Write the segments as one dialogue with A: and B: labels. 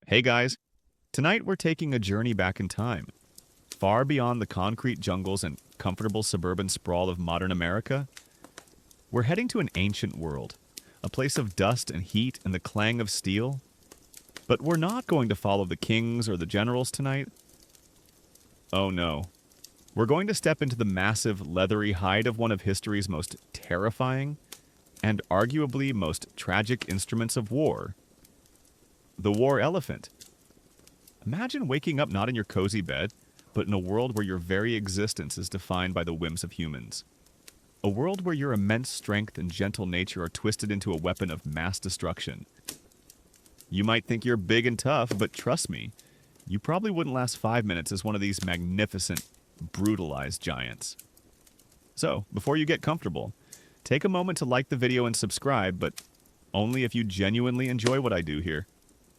A: Hey guys, tonight we're taking a journey back in time, far beyond the concrete jungles and comfortable suburban sprawl of modern America. We're heading to an ancient world, a place of dust and heat and the clang of steel. But we're not going to follow the kings or the generals tonight. Oh no. We're going to step into the massive, leathery hide of one of history's most terrifying and arguably most tragic instruments of war, the war elephant. Imagine waking up not in your cozy bed, but in a world where your very existence is defined by the whims of humans. A world where your immense strength and gentle nature are twisted into a weapon of mass destruction. You might think you're big and tough, but trust me, you probably wouldn't last 5 minutes as one of these magnificent, brutalized giants. So, before you get comfortable, take a moment to like the video and subscribe, but only if you genuinely enjoy what I do here.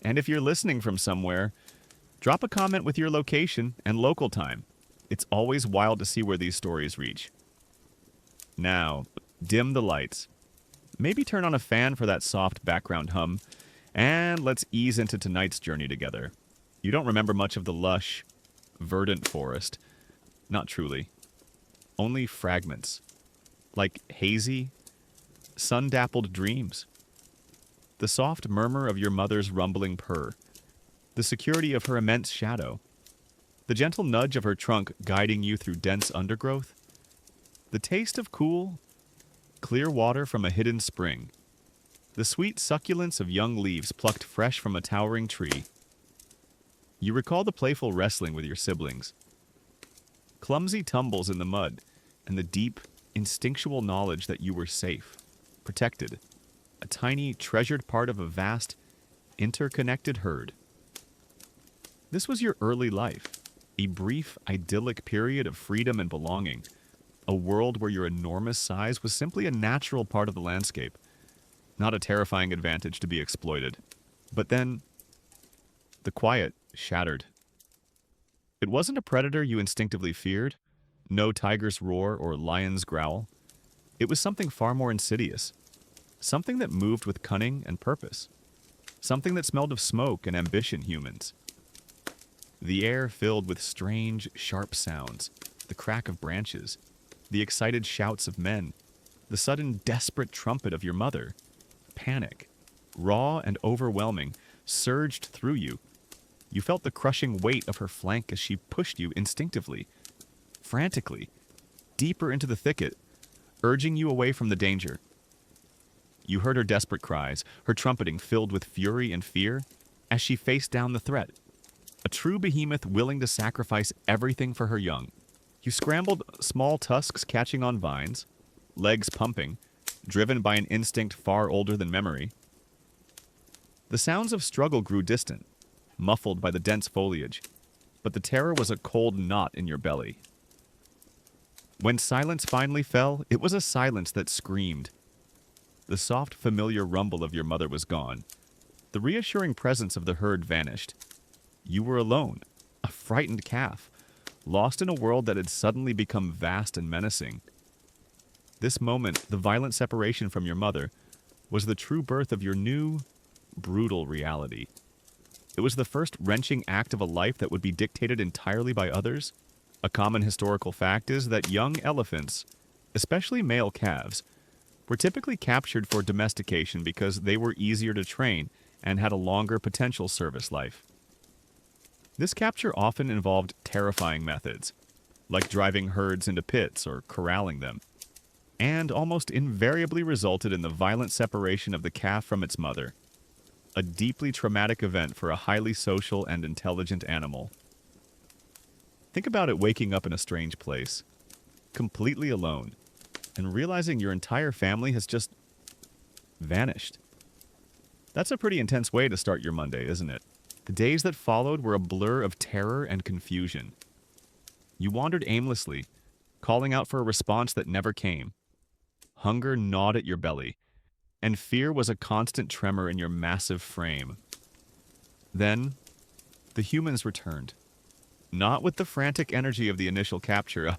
A: And if you're listening from somewhere, drop a comment with your location and local time. It's always wild to see where these stories reach. Now, dim the lights. Maybe turn on a fan for that soft background hum, and let's ease into tonight's journey together. You don't remember much of the lush, verdant forest. Not truly. Only fragments. Like hazy, sun-dappled dreams. The soft murmur of your mother's rumbling purr. The security of her immense shadow. The gentle nudge of her trunk guiding you through dense undergrowth. The taste of cool, clear water from a hidden spring. The sweet succulence of young leaves plucked fresh from a towering tree. You recall the playful wrestling with your siblings. Clumsy tumbles in the mud, and the deep, instinctual knowledge that you were safe, protected, a tiny, treasured part of a vast, interconnected herd. This was your early life, a brief, idyllic period of freedom and belonging, a world where your enormous size was simply a natural part of the landscape, not a terrifying advantage to be exploited. But then, the quiet shattered. It wasn't a predator you instinctively feared, no tiger's roar or lion's growl. It was something far more insidious, something that moved with cunning and purpose, something that smelled of smoke and ambition humans. The air filled with strange, sharp sounds, the crack of branches, the excited shouts of men, the sudden desperate trumpet of your mother. Panic, raw and overwhelming, surged through you. You felt the crushing weight of her flank as she pushed you instinctively, frantically, deeper into the thicket, urging you away from the danger. You heard her desperate cries, her trumpeting filled with fury and fear, as she faced down the threat. A true behemoth willing to sacrifice everything for her young. You scrambled, small tusks catching on vines, legs pumping, driven by an instinct far older than memory. The sounds of struggle grew distant, muffled by the dense foliage, but the terror was a cold knot in your belly. When silence finally fell, it was a silence that screamed. The soft, familiar rumble of your mother was gone. The reassuring presence of the herd vanished. You were alone, a frightened calf, lost in a world that had suddenly become vast and menacing. This moment, the violent separation from your mother, was the true birth of your new, brutal reality. It was the first wrenching act of a life that would be dictated entirely by others. A common historical fact is that young elephants, especially male calves, were typically captured for domestication because they were easier to train and had a longer potential service life. This capture often involved terrifying methods, like driving herds into pits or corralling them, and almost invariably resulted in the violent separation of the calf from its mother, a deeply traumatic event for a highly social and intelligent animal. Think about it waking up in a strange place, completely alone, and realizing your entire family has just vanished. That's a pretty intense way to start your Monday, isn't it? The days that followed were a blur of terror and confusion. You wandered aimlessly, calling out for a response that never came. Hunger gnawed at your belly, and fear was a constant tremor in your massive frame. Then, the humans returned. Not with the frantic energy of the initial capture,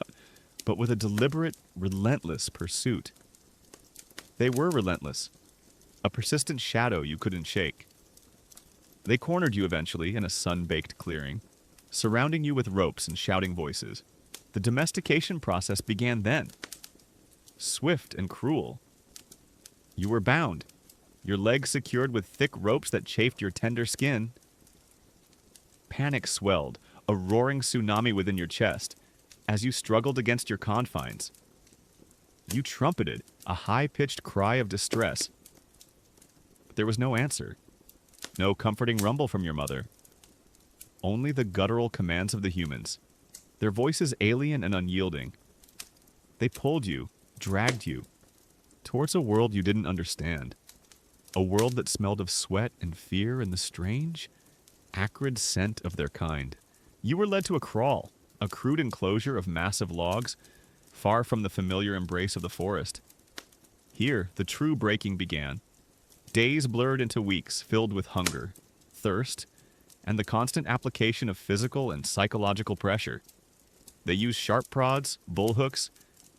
A: but with a deliberate, relentless pursuit. They were relentless, a persistent shadow you couldn't shake. They cornered you eventually in a sun-baked clearing, surrounding you with ropes and shouting voices. The domestication process began then. Swift and cruel. You were bound, your legs secured with thick ropes that chafed your tender skin. Panic swelled, a roaring tsunami within your chest, as you struggled against your confines. You trumpeted a high-pitched cry of distress. But there was no answer. No comforting rumble from your mother. Only the guttural commands of the humans, their voices alien and unyielding. They pulled you, dragged you, towards a world you didn't understand. A world that smelled of sweat and fear and the strange, acrid scent of their kind. You were led to a kraal, a crude enclosure of massive logs, far from the familiar embrace of the forest. Here, the true breaking began. Days blurred into weeks filled with hunger, thirst, and the constant application of physical and psychological pressure. They used sharp prods, bullhooks,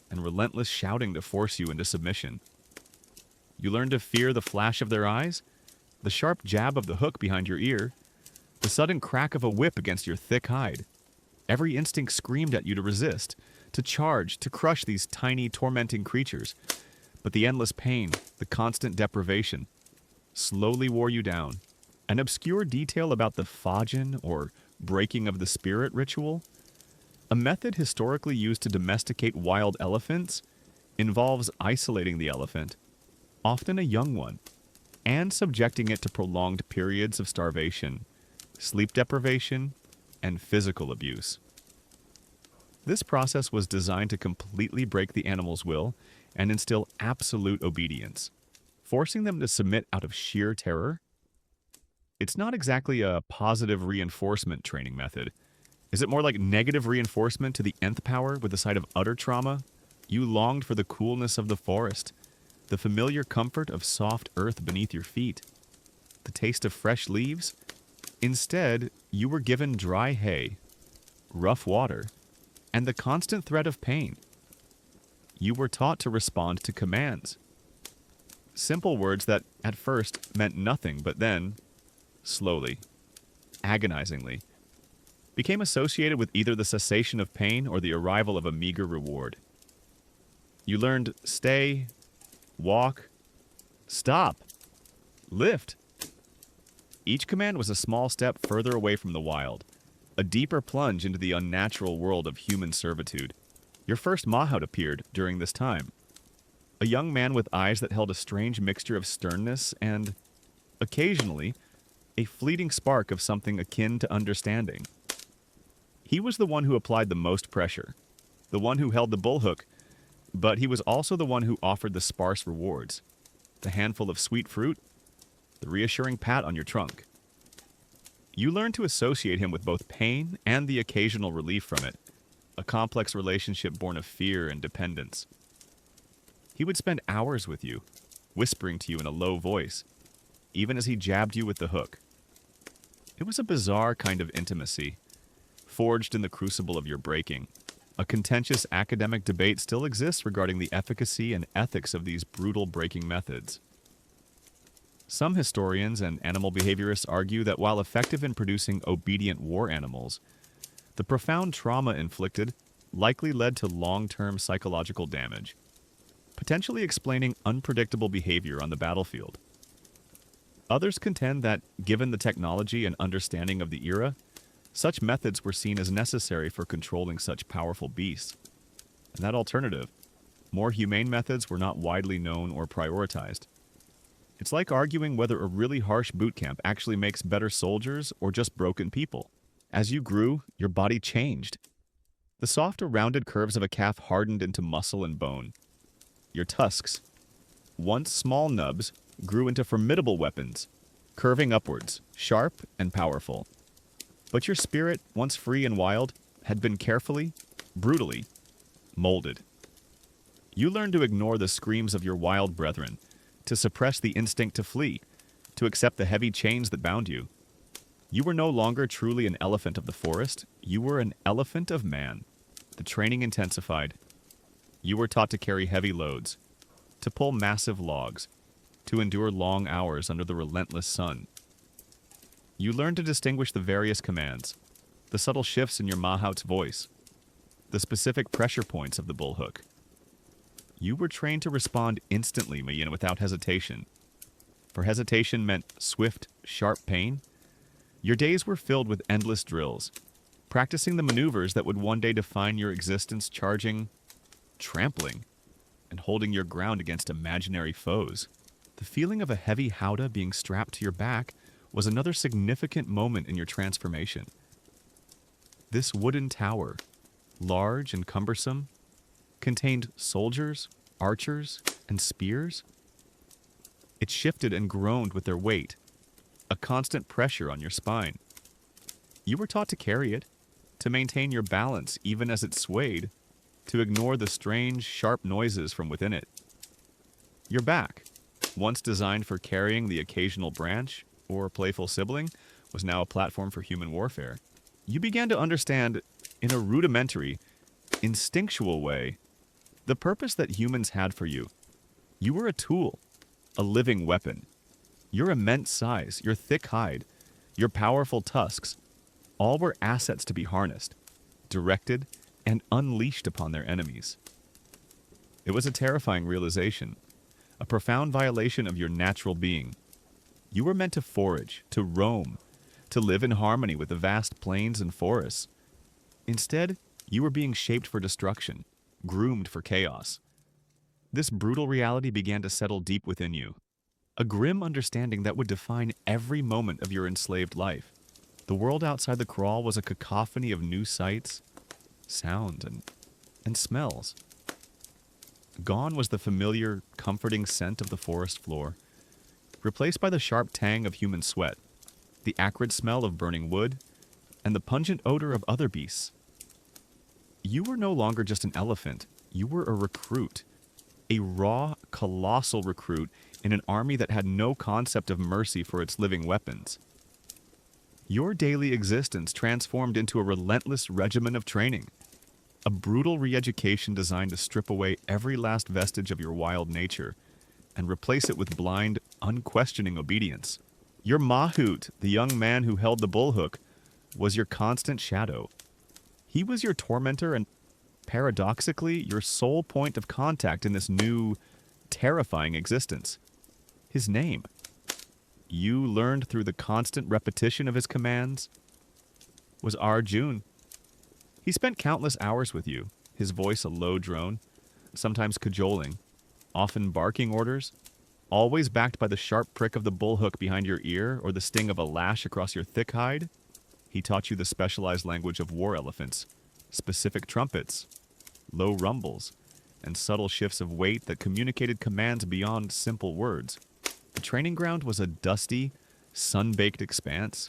A: and relentless shouting to force you into submission. You learned to fear the flash of their eyes, the sharp jab of the hook behind your ear, the sudden crack of a whip against your thick hide. Every instinct screamed at you to resist, to charge, to crush these tiny, tormenting creatures. But the endless pain, the constant deprivation, slowly wore you down. An obscure detail about the Fajin, or breaking of the spirit ritual, a method historically used to domesticate wild elephants, involves isolating the elephant, often a young one, and subjecting it to prolonged periods of starvation, sleep deprivation, and physical abuse. This process was designed to completely break the animal's will and instill absolute obedience, forcing them to submit out of sheer terror. It's not exactly a positive reinforcement training method. Is it more like negative reinforcement to the nth power with the side of utter trauma? You longed for the coolness of the forest, the familiar comfort of soft earth beneath your feet, the taste of fresh leaves. Instead, you were given dry hay, rough water, and the constant threat of pain. You were taught to respond to commands. Simple words that, at first, meant nothing, but then, slowly, agonizingly, became associated with either the cessation of pain or the arrival of a meager reward. You learned stay, walk, stop, lift. Each command was a small step further away from the wild, a deeper plunge into the unnatural world of human servitude. Your first mahout appeared during this time, a young man with eyes that held a strange mixture of sternness and, occasionally, a fleeting spark of something akin to understanding. He was the one who applied the most pressure, the one who held the bullhook, but he was also the one who offered the sparse rewards, the handful of sweet fruit, the reassuring pat on your trunk. You learned to associate him with both pain and the occasional relief from it, a complex relationship born of fear and dependence. He would spend hours with you, whispering to you in a low voice, even as he jabbed you with the hook. It was a bizarre kind of intimacy, forged in the crucible of your breaking. A contentious academic debate still exists regarding the efficacy and ethics of these brutal breaking methods. Some historians and animal behaviorists argue that while effective in producing obedient war animals, the profound trauma inflicted likely led to long-term psychological damage, potentially explaining unpredictable behavior on the battlefield. Others contend that, given the technology and understanding of the era, such methods were seen as necessary for controlling such powerful beasts. And that alternative, more humane methods, were not widely known or prioritized. It's like arguing whether a really harsh boot camp actually makes better soldiers or just broken people. As you grew, your body changed. The soft, rounded curves of a calf hardened into muscle and bone. Your tusks, once small nubs, grew into formidable weapons, curving upwards, sharp and powerful. But your spirit, once free and wild, had been carefully, brutally, molded. You learned to ignore the screams of your wild brethren, to suppress the instinct to flee, to accept the heavy chains that bound you. You were no longer truly an elephant of the forest, you were an elephant of man. The training intensified. You were taught to carry heavy loads, to pull massive logs, to endure long hours under the relentless sun. You learned to distinguish the various commands, the subtle shifts in your mahout's voice, the specific pressure points of the bullhook. You were trained to respond instantly, Mayina, without hesitation. For hesitation meant swift, sharp pain. Your days were filled with endless drills, practicing the maneuvers that would one day define your existence, charging, trampling, and holding your ground against imaginary foes. The feeling of a heavy howdah being strapped to your back was another significant moment in your transformation. This wooden tower, large and cumbersome, contained soldiers, archers, and spears. It shifted and groaned with their weight, a constant pressure on your spine. You were taught to carry it, to maintain your balance even as it swayed, to ignore the strange, sharp noises from within it. Your back, once designed for carrying the occasional branch or playful sibling, was now a platform for human warfare. You began to understand, in a rudimentary, instinctual way, the purpose that humans had for you. You were a tool, a living weapon. Your immense size, your thick hide, your powerful tusks, all were assets to be harnessed, directed, and unleashed upon their enemies. It was a terrifying realization, a profound violation of your natural being. You were meant to forage, to roam, to live in harmony with the vast plains and forests. Instead, you were being shaped for destruction, groomed for chaos. This brutal reality began to settle deep within you, a grim understanding that would define every moment of your enslaved life. The world outside the kraal was a cacophony of new sights, sounds, and smells. Gone was the familiar, comforting scent of the forest floor, replaced by the sharp tang of human sweat, the acrid smell of burning wood, and the pungent odor of other beasts. You were no longer just an elephant. You were a recruit, a raw, colossal recruit in an army that had no concept of mercy for its living weapons. Your daily existence transformed into a relentless regimen of training, a brutal re-education designed to strip away every last vestige of your wild nature and replace it with blind, unquestioning obedience. Your mahout, the young man who held the bullhook, was your constant shadow. He was your tormentor and, paradoxically, your sole point of contact in this new, terrifying existence. His name. You learned through the constant repetition of his commands, was Arjun. He spent countless hours with you, his voice a low drone, sometimes cajoling, often barking orders, always backed by the sharp prick of the bullhook behind your ear or the sting of a lash across your thick hide. He taught you the specialized language of war elephants, specific trumpets, low rumbles, and subtle shifts of weight that communicated commands beyond simple words. The training ground was a dusty, sun-baked expanse,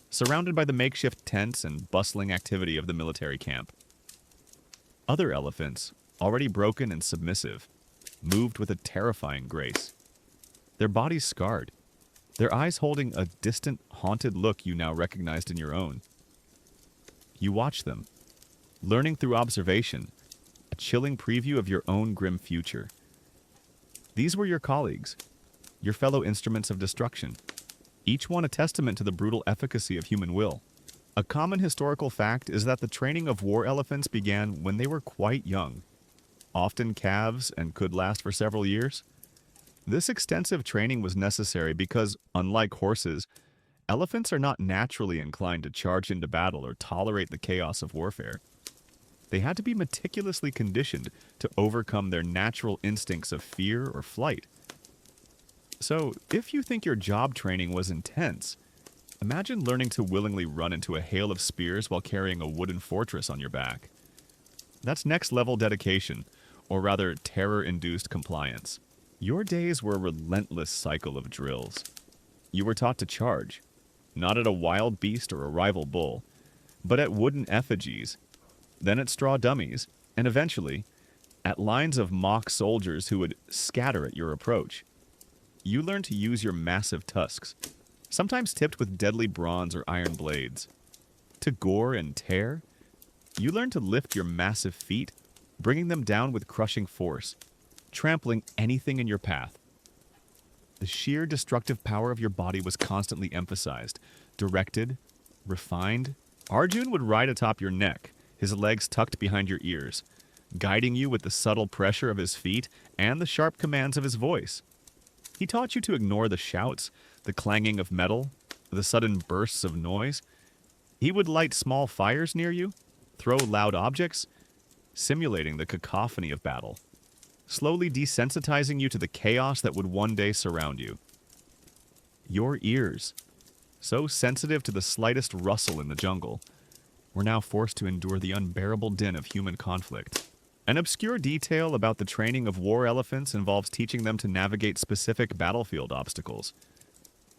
A: surrounded by the makeshift tents and bustling activity of the military camp. Other elephants, already broken and submissive, moved with a terrifying grace, their bodies scarred, their eyes holding a distant, haunted look you now recognized in your own. You watched them, learning through observation, a chilling preview of your own grim future. These were your colleagues, your fellow instruments of destruction, each one a testament to the brutal efficacy of human will. A common historical fact is that the training of war elephants began when they were quite young, often calves and could last for several years. This extensive training was necessary because, unlike horses, elephants are not naturally inclined to charge into battle or tolerate the chaos of warfare. They had to be meticulously conditioned to overcome their natural instincts of fear or flight. So, if you think your job training was intense, imagine learning to willingly run into a hail of spears while carrying a wooden fortress on your back. That's next-level dedication, or rather terror-induced compliance. Your days were a relentless cycle of drills. You were taught to charge, not at a wild beast or a rival bull, but at wooden effigies, then at straw dummies, and eventually, at lines of mock soldiers who would scatter at your approach. You learned to use your massive tusks, sometimes tipped with deadly bronze or iron blades. To gore and tear, you learned to lift your massive feet, bringing them down with crushing force, trampling anything in your path. The sheer destructive power of your body was constantly emphasized, directed, refined. Arjun would ride atop your neck, his legs tucked behind your ears, guiding you with the subtle pressure of his feet and the sharp commands of his voice. He taught you to ignore the shouts, the clanging of metal, the sudden bursts of noise. He would light small fires near you, throw loud objects, simulating the cacophony of battle, slowly desensitizing you to the chaos that would one day surround you. Your ears, so sensitive to the slightest rustle in the jungle, were now forced to endure the unbearable din of human conflict. An obscure detail about the training of war elephants involves teaching them to navigate specific battlefield obstacles.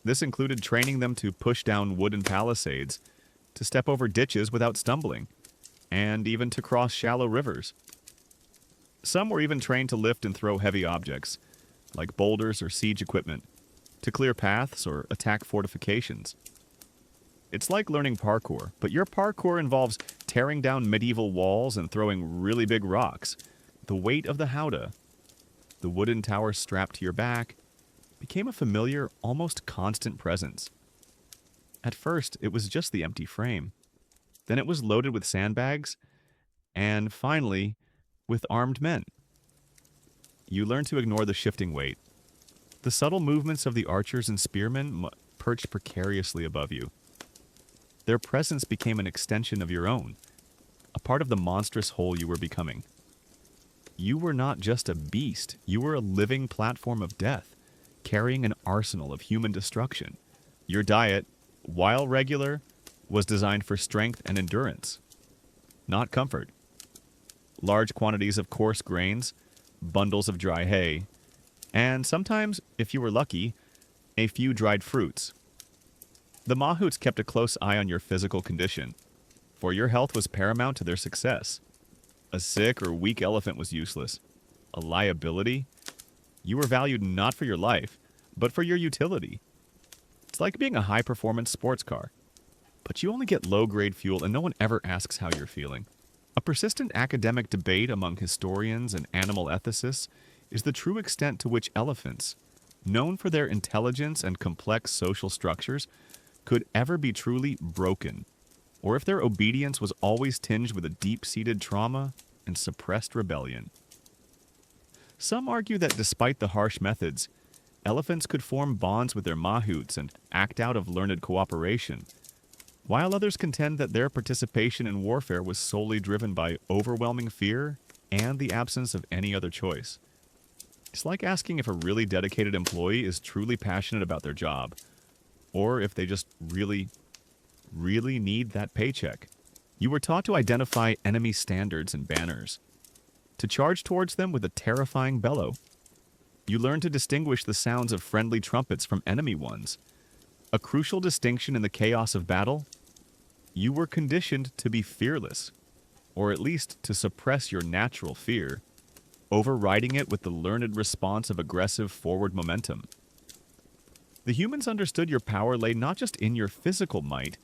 A: This included training them to push down wooden palisades, to step over ditches without stumbling, and even to cross shallow rivers. Some were even trained to lift and throw heavy objects, like boulders or siege equipment, to clear paths or attack fortifications. It's like learning parkour, but your parkour involves tearing down medieval walls and throwing really big rocks. The weight of the howdah, the wooden tower strapped to your back, became a familiar, almost constant presence. At first, it was just the empty frame. Then it was loaded with sandbags, and finally, with armed men. You learned to ignore the shifting weight, the subtle movements of the archers and spearmen perched precariously above you. Their presence became an extension of your own, a part of the monstrous whole you were becoming. You were not just a beast, you were a living platform of death, carrying an arsenal of human destruction. Your diet, while regular, was designed for strength and endurance, not comfort. Large quantities of coarse grains, bundles of dry hay, and sometimes, if you were lucky, a few dried fruits. The mahouts kept a close eye on your physical condition, for your health was paramount to their success. A sick or weak elephant was useless. A liability? You were valued not for your life, but for your utility. It's like being a high-performance sports car, but you only get low-grade fuel and no one ever asks how you're feeling. A persistent academic debate among historians and animal ethicists is the true extent to which elephants, known for their intelligence and complex social structures, could ever be truly broken, or if their obedience was always tinged with a deep-seated trauma and suppressed rebellion. Some argue that despite the harsh methods, elephants could form bonds with their mahouts and act out of learned cooperation, while others contend that their participation in warfare was solely driven by overwhelming fear and the absence of any other choice. It's like asking if a really dedicated employee is truly passionate about their job, or if they just really need that paycheck. You were taught to identify enemy standards and banners, to charge towards them with a terrifying bellow. You learned to distinguish the sounds of friendly trumpets from enemy ones. A crucial distinction in the chaos of battle. You were conditioned to be fearless, or at least to suppress your natural fear, overriding it with the learned response of aggressive forward momentum. The humans understood your power lay not just in your physical might,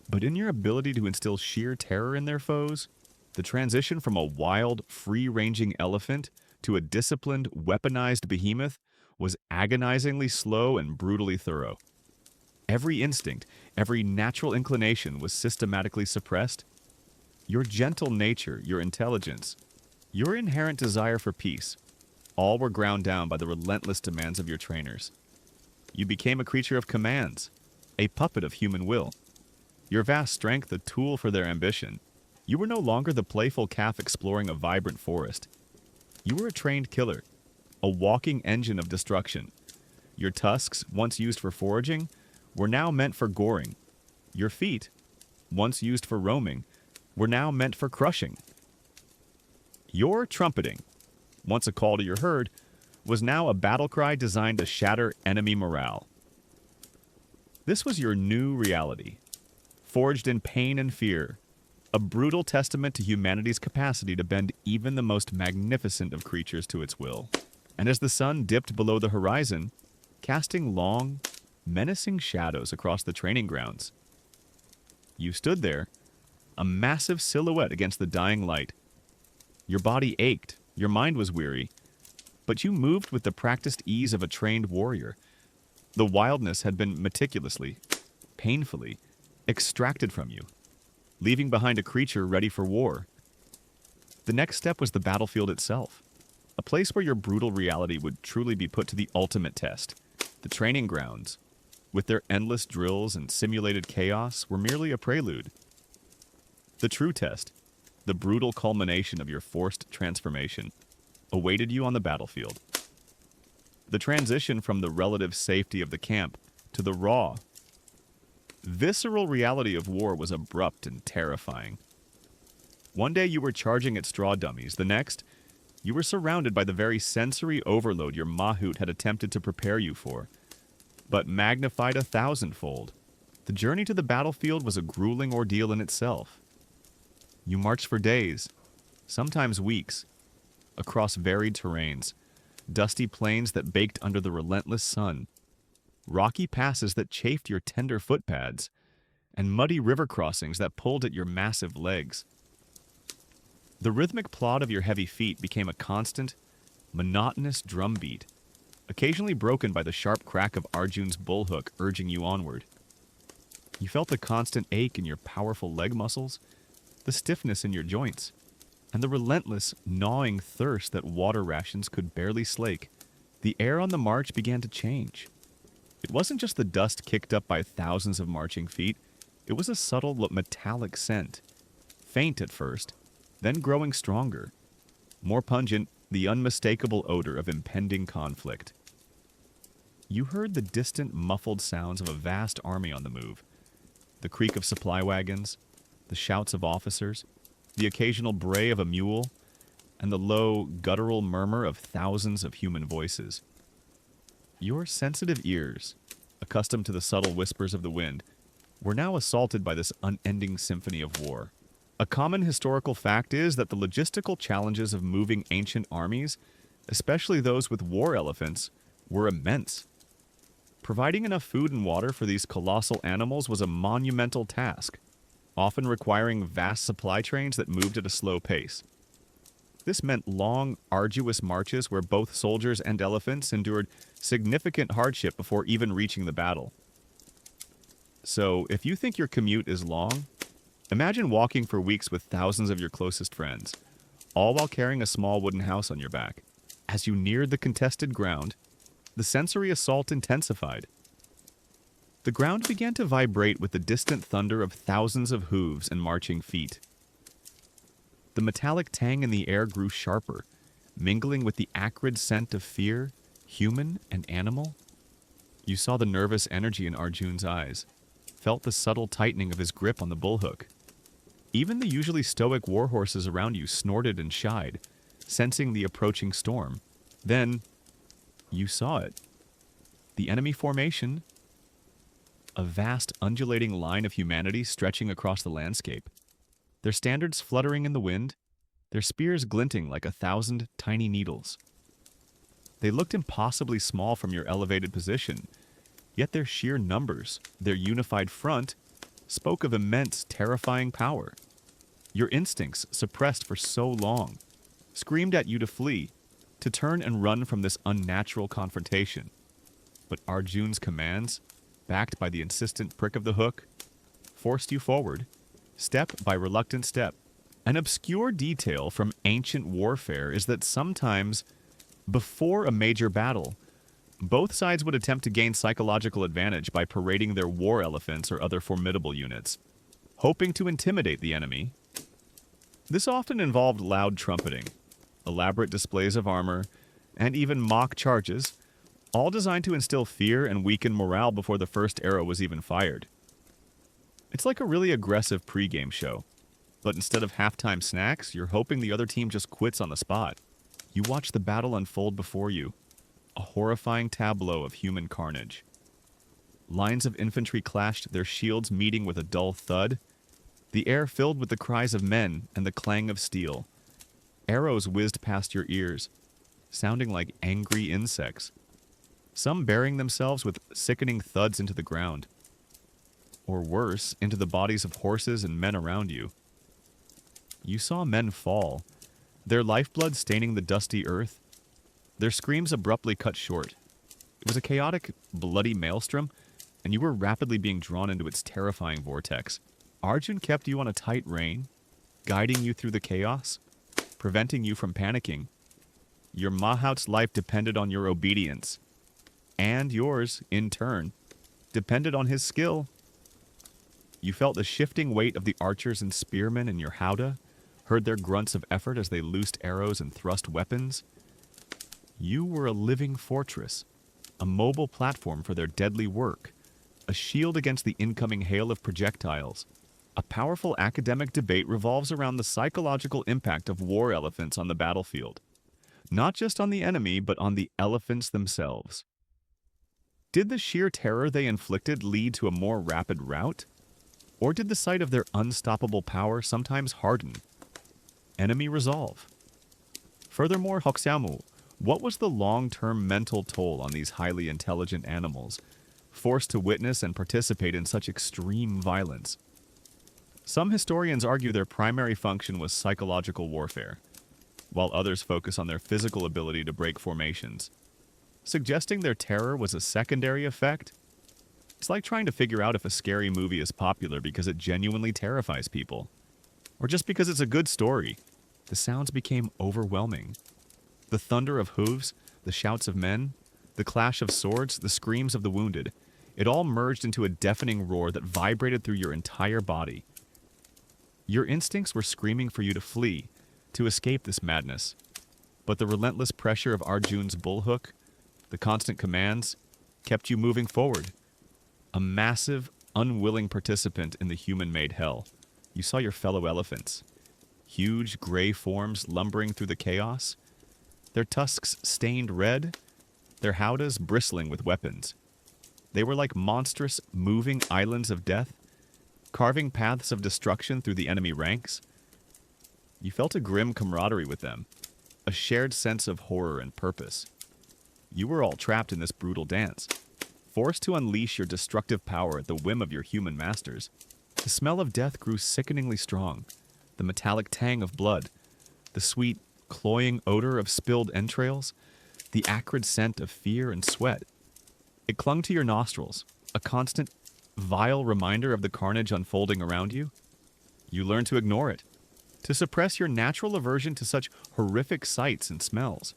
A: but in your ability to instill sheer terror in their foes. The transition from a wild, free-ranging elephant to a disciplined, weaponized behemoth was agonizingly slow and brutally thorough. Every instinct, every natural inclination was systematically suppressed. Your gentle nature, your intelligence, your inherent desire for peace, all were ground down by the relentless demands of your trainers. You became a creature of commands, a puppet of human will. Your vast strength a tool for their ambition. You were no longer the playful calf exploring a vibrant forest. You were a trained killer, a walking engine of destruction. Your tusks, once used for foraging, were now meant for goring. Your feet, once used for roaming, were now meant for crushing. Your trumpeting, once a call to your herd, was now a battle cry designed to shatter enemy morale. This was your new reality, forged in pain and fear, a brutal testament to humanity's capacity to bend even the most magnificent of creatures to its will. And as the sun dipped below the horizon, casting long, menacing shadows across the training grounds, you stood there, a massive silhouette against the dying light. Your body ached, your mind was weary, but you moved with the practiced ease of a trained warrior. The wildness had been meticulously, painfully, extracted from you, leaving behind a creature ready for war. The next step was the battlefield itself, a place where your brutal reality would truly be put to the ultimate test. The training grounds, with their endless drills and simulated chaos, were merely a prelude. The true test, the brutal culmination of your forced transformation, awaited you on the battlefield. The transition from the relative safety of the camp to the raw, visceral reality of war was abrupt and terrifying. One day you were charging at straw dummies, the next, you were surrounded by the very sensory overload your mahout had attempted to prepare you for, but magnified 1,000-fold. The journey to the battlefield was a grueling ordeal in itself. You marched for days, sometimes weeks, across varied terrains, dusty plains that baked under the relentless sun, rocky passes that chafed your tender footpads, and muddy river crossings that pulled at your massive legs. The rhythmic plod of your heavy feet became a constant, monotonous drumbeat, occasionally broken by the sharp crack of Arjun's bullhook urging you onward. You felt the constant ache in your powerful leg muscles, the stiffness in your joints, and the relentless, gnawing thirst that water rations could barely slake. The air on the march began to change. It wasn't just the dust kicked up by thousands of marching feet, it was a subtle metallic scent, faint at first, then growing stronger. More pungent, the unmistakable odor of impending conflict. You heard the distant, muffled sounds of a vast army on the move, the creak of supply wagons, the shouts of officers, the occasional bray of a mule, and the low, guttural murmur of thousands of human voices. Your sensitive ears, accustomed to the subtle whispers of the wind, were now assaulted by this unending symphony of war. A common historical fact is that the logistical challenges of moving ancient armies, especially those with war elephants, were immense. Providing enough food and water for these colossal animals was a monumental task, often requiring vast supply trains that moved at a slow pace. This meant long, arduous marches where both soldiers and elephants endured significant hardship before even reaching the battle. So, if you think your commute is long, imagine walking for weeks with thousands of your closest friends, all while carrying a small wooden house on your back. As you neared the contested ground, the sensory assault intensified. The ground began to vibrate with the distant thunder of thousands of hooves and marching feet. The metallic tang in the air grew sharper, mingling with the acrid scent of fear, human and animal. You saw the nervous energy in Arjun's eyes, felt the subtle tightening of his grip on the bullhook. Even the usually stoic war horses around you snorted and shied, sensing the approaching storm. Then, you saw it. The enemy formation, a vast undulating line of humanity stretching across the landscape, their standards fluttering in the wind, their spears glinting like 1,000 tiny needles. They looked impossibly small from your elevated position, yet their sheer numbers, their unified front, spoke of immense, terrifying power. Your instincts, suppressed for so long, screamed at you to flee, to turn and run from this unnatural confrontation. But Arjun's commands, backed by the insistent prick of the hook, forced you forward, step by reluctant step. An obscure detail from ancient warfare is that sometimes, before a major battle, both sides would attempt to gain psychological advantage by parading their war elephants or other formidable units, hoping to intimidate the enemy. This often involved loud trumpeting, elaborate displays of armor, and even mock charges, all designed to instill fear and weaken morale before the first arrow was even fired. It's like a really aggressive pregame show, but instead of halftime snacks, you're hoping the other team just quits on the spot. You watch the battle unfold before you, a horrifying tableau of human carnage. Lines of infantry clashed, their shields meeting with a dull thud, the air filled with the cries of men and the clang of steel. Arrows whizzed past your ears, sounding like angry insects, some burying themselves with sickening thuds into the ground, or worse, into the bodies of horses and men around you. You saw men fall, their lifeblood staining the dusty earth, their screams abruptly cut short. It was a chaotic, bloody maelstrom, and you were rapidly being drawn into its terrifying vortex. Arjun kept you on a tight rein, guiding you through the chaos, preventing you from panicking. Your Mahout's life depended on your obedience, and yours, in turn, depended on his skill. You felt the shifting weight of the archers and spearmen in your howdah, heard their grunts of effort as they loosed arrows and thrust weapons. You were a living fortress, a mobile platform for their deadly work, a shield against the incoming hail of projectiles. A powerful academic debate revolves around the psychological impact of war elephants on the battlefield, not just on the enemy, but on the elephants themselves. Did the sheer terror they inflicted lead to a more rapid rout? Or did the sight of their unstoppable power sometimes harden enemy resolve? Furthermore, Hoxiamu, what was the long-term mental toll on these highly intelligent animals, forced to witness and participate in such extreme violence? Some historians argue their primary function was psychological warfare, while others focus on their physical ability to break formations, suggesting their terror was a secondary effect. It's like trying to figure out if a scary movie is popular because it genuinely terrifies people, or just because it's a good story. The sounds became overwhelming. The thunder of hooves, the shouts of men, the clash of swords, the screams of the wounded, it all merged into a deafening roar that vibrated through your entire body. Your instincts were screaming for you to flee, to escape this madness. But the relentless pressure of Arjun's bullhook, the constant commands, kept you moving forward. A massive, unwilling participant in the human-made hell. You saw your fellow elephants, huge gray forms lumbering through the chaos, their tusks stained red, their howdahs bristling with weapons. They were like monstrous, moving islands of death, carving paths of destruction through the enemy ranks. You felt a grim camaraderie with them, a shared sense of horror and purpose. You were all trapped in this brutal dance, forced to unleash your destructive power at the whim of your human masters. The smell of death grew sickeningly strong, the metallic tang of blood, the sweet, cloying odor of spilled entrails, the acrid scent of fear and sweat. It clung to your nostrils, a constant, vile reminder of the carnage unfolding around you. You learned to ignore it, to suppress your natural aversion to such horrific sights and smells.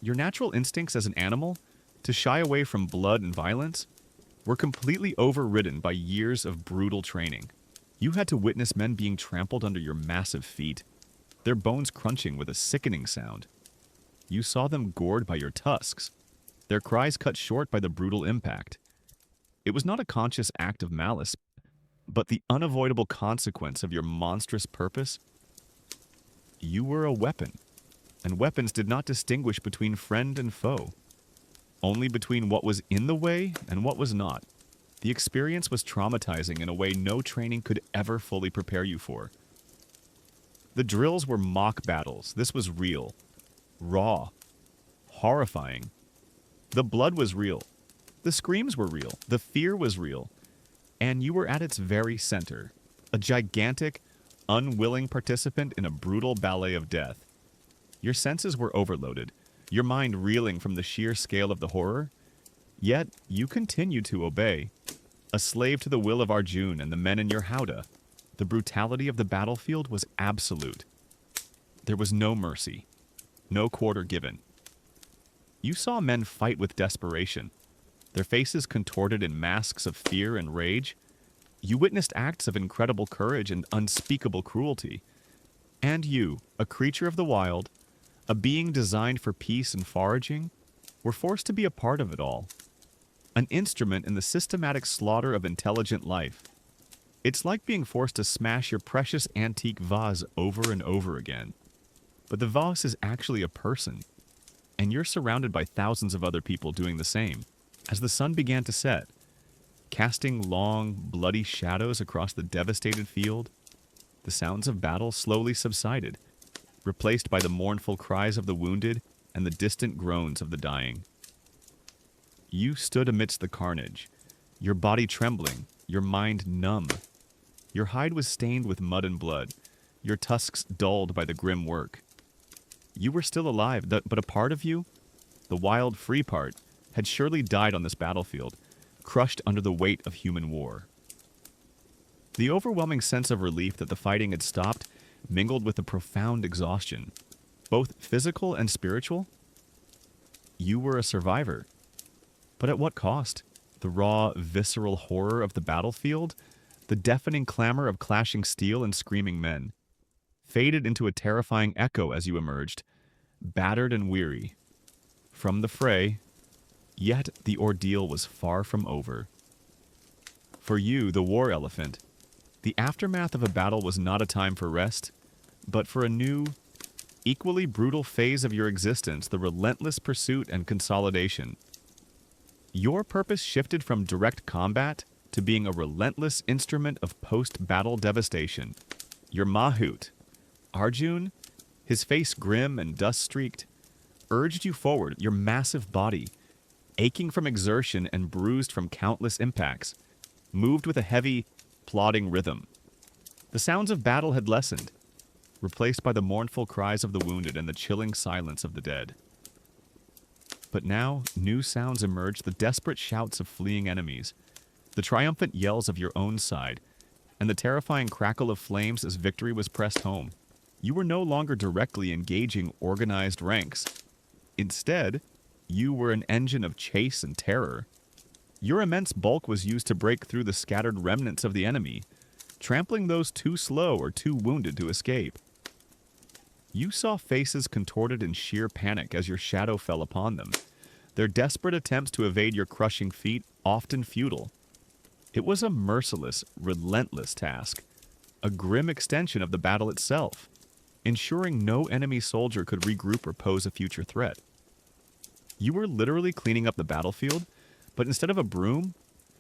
A: Your natural instincts as an animal, to shy away from blood and violence, were completely overridden by years of brutal training. You had to witness men being trampled under your massive feet, their bones crunching with a sickening sound. You saw them gored by your tusks, their cries cut short by the brutal impact. It was not a conscious act of malice, but the unavoidable consequence of your monstrous purpose. You were a weapon, and weapons did not distinguish between friend and foe, only between what was in the way and what was not. The experience was traumatizing in a way no training could ever fully prepare you for. The drills were mock battles. This was real, raw, horrifying. The blood was real. The screams were real. The fear was real. And you were at its very center, a gigantic, unwilling participant in a brutal ballet of death. Your senses were overloaded, your mind reeling from the sheer scale of the horror. Yet, you continued to obey, a slave to the will of Arjun and the men in your howdah. The brutality of the battlefield was absolute. There was no mercy, no quarter given. You saw men fight with desperation, their faces contorted in masks of fear and rage. You witnessed acts of incredible courage and unspeakable cruelty. And you, a creature of the wild, a being designed for peace and foraging, were forced to be a part of it all. An instrument in the systematic slaughter of intelligent life. It's like being forced to smash your precious antique vase over and over again. But the vase is actually a person, and you're surrounded by thousands of other people doing the same. As the sun began to set, casting long, bloody shadows across the devastated field, the sounds of battle slowly subsided, replaced by the mournful cries of the wounded and the distant groans of the dying. You stood amidst the carnage, your body trembling, your mind numb. Your hide was stained with mud and blood, your tusks dulled by the grim work. You were still alive, but a part of you, the wild, free part, had surely died on this battlefield, crushed under the weight of human war. The overwhelming sense of relief that the fighting had stopped mingled with a profound exhaustion, both physical and spiritual. You were a survivor. But at what cost? The raw, visceral horror of the battlefield, the deafening clamor of clashing steel and screaming men, faded into a terrifying echo as you emerged, battered and weary, from the fray. Yet the ordeal was far from over. For you, the war elephant, the aftermath of a battle was not a time for rest, but for a new, equally brutal phase of your existence, the relentless pursuit and consolidation. Your purpose shifted from direct combat to being a relentless instrument of post-battle devastation. Your mahout, Arjun, his face grim and dust-streaked, urged you forward, your massive body, aching from exertion and bruised from countless impacts, moved with a heavy, plodding rhythm. The sounds of battle had lessened, replaced by the mournful cries of the wounded and the chilling silence of the dead. But now, new sounds emerged, the desperate shouts of fleeing enemies, the triumphant yells of your own side, and the terrifying crackle of flames as victory was pressed home. You were no longer directly engaging organized ranks. Instead, you were an engine of chase and terror. Your immense bulk was used to break through the scattered remnants of the enemy, trampling those too slow or too wounded to escape. You saw faces contorted in sheer panic as your shadow fell upon them, their desperate attempts to evade your crushing feet often futile. It was a merciless, relentless task, a grim extension of the battle itself, ensuring no enemy soldier could regroup or pose a future threat. You were literally cleaning up the battlefield, but instead of a broom,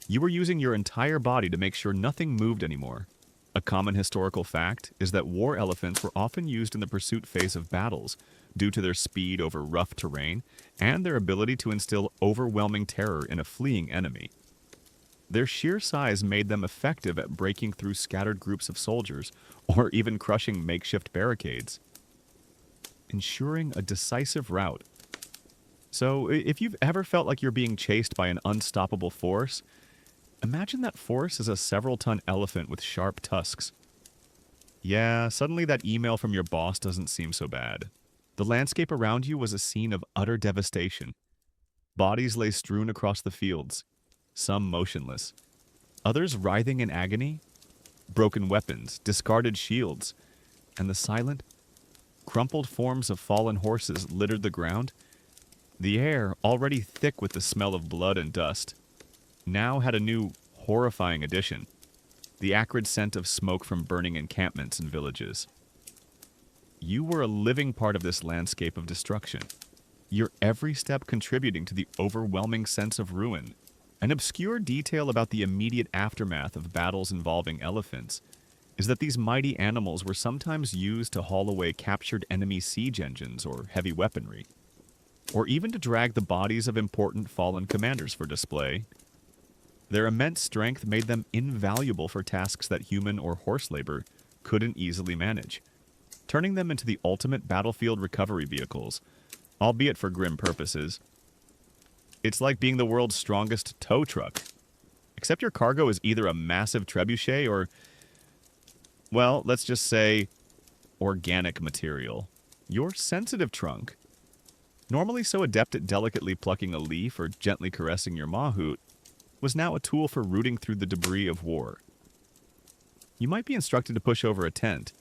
A: you were using your entire body to make sure nothing moved anymore. A common historical fact is that war elephants were often used in the pursuit phase of battles due to their speed over rough terrain and their ability to instill overwhelming terror in a fleeing enemy. Their sheer size made them effective at breaking through scattered groups of soldiers or even crushing makeshift barricades, ensuring a decisive rout. So, if you've ever felt like you're being chased by an unstoppable force, imagine that force is a several-ton elephant with sharp tusks. Yeah, suddenly that email from your boss doesn't seem so bad. The landscape around you was a scene of utter devastation. Bodies lay strewn across the fields, some motionless, others writhing in agony, broken weapons, discarded shields, and the silent, crumpled forms of fallen horses littered the ground. The air, already thick with the smell of blood and dust, now had a new, horrifying addition: the acrid scent of smoke from burning encampments and villages. You were a living part of this landscape of destruction, your every step contributing to the overwhelming sense of ruin. An obscure detail about the immediate aftermath of battles involving elephants is that these mighty animals were sometimes used to haul away captured enemy siege engines or heavy weaponry, or even to drag the bodies of important fallen commanders for display. Their immense strength made them invaluable for tasks that human or horse labor couldn't easily manage, turning them into the ultimate battlefield recovery vehicles, albeit for grim purposes. It's like being the world's strongest tow truck, except your cargo is either a massive trebuchet or, well, let's just say, organic material. Your sensitive trunk, normally so adept at delicately plucking a leaf or gently caressing your mahout, was now a tool for rooting through the debris of war. You might be instructed to push over a tent,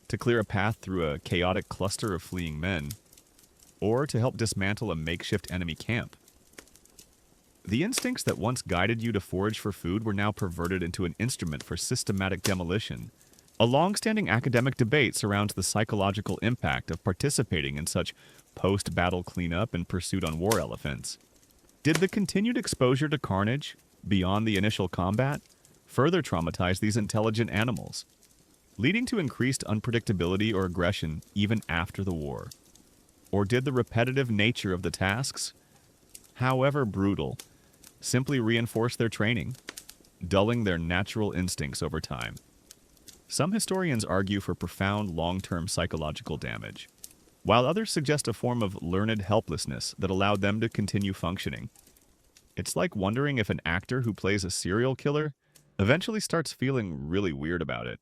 A: to clear a path through a chaotic cluster of fleeing men, or to help dismantle a makeshift enemy camp. The instincts that once guided you to forage for food were now perverted into an instrument for systematic demolition. A long-standing academic debate surrounds the psychological impact of participating in such post-battle cleanup and pursuit on war elephants. Did the continued exposure to carnage, beyond the initial combat, further traumatize these intelligent animals, leading to increased unpredictability or aggression even after the war? Or did the repetitive nature of the tasks, however brutal, simply reinforce their training, dulling their natural instincts over time? Some historians argue for profound long-term psychological damage, while others suggest a form of learned helplessness that allowed them to continue functioning. It's like wondering if an actor who plays a serial killer eventually starts feeling really weird about it,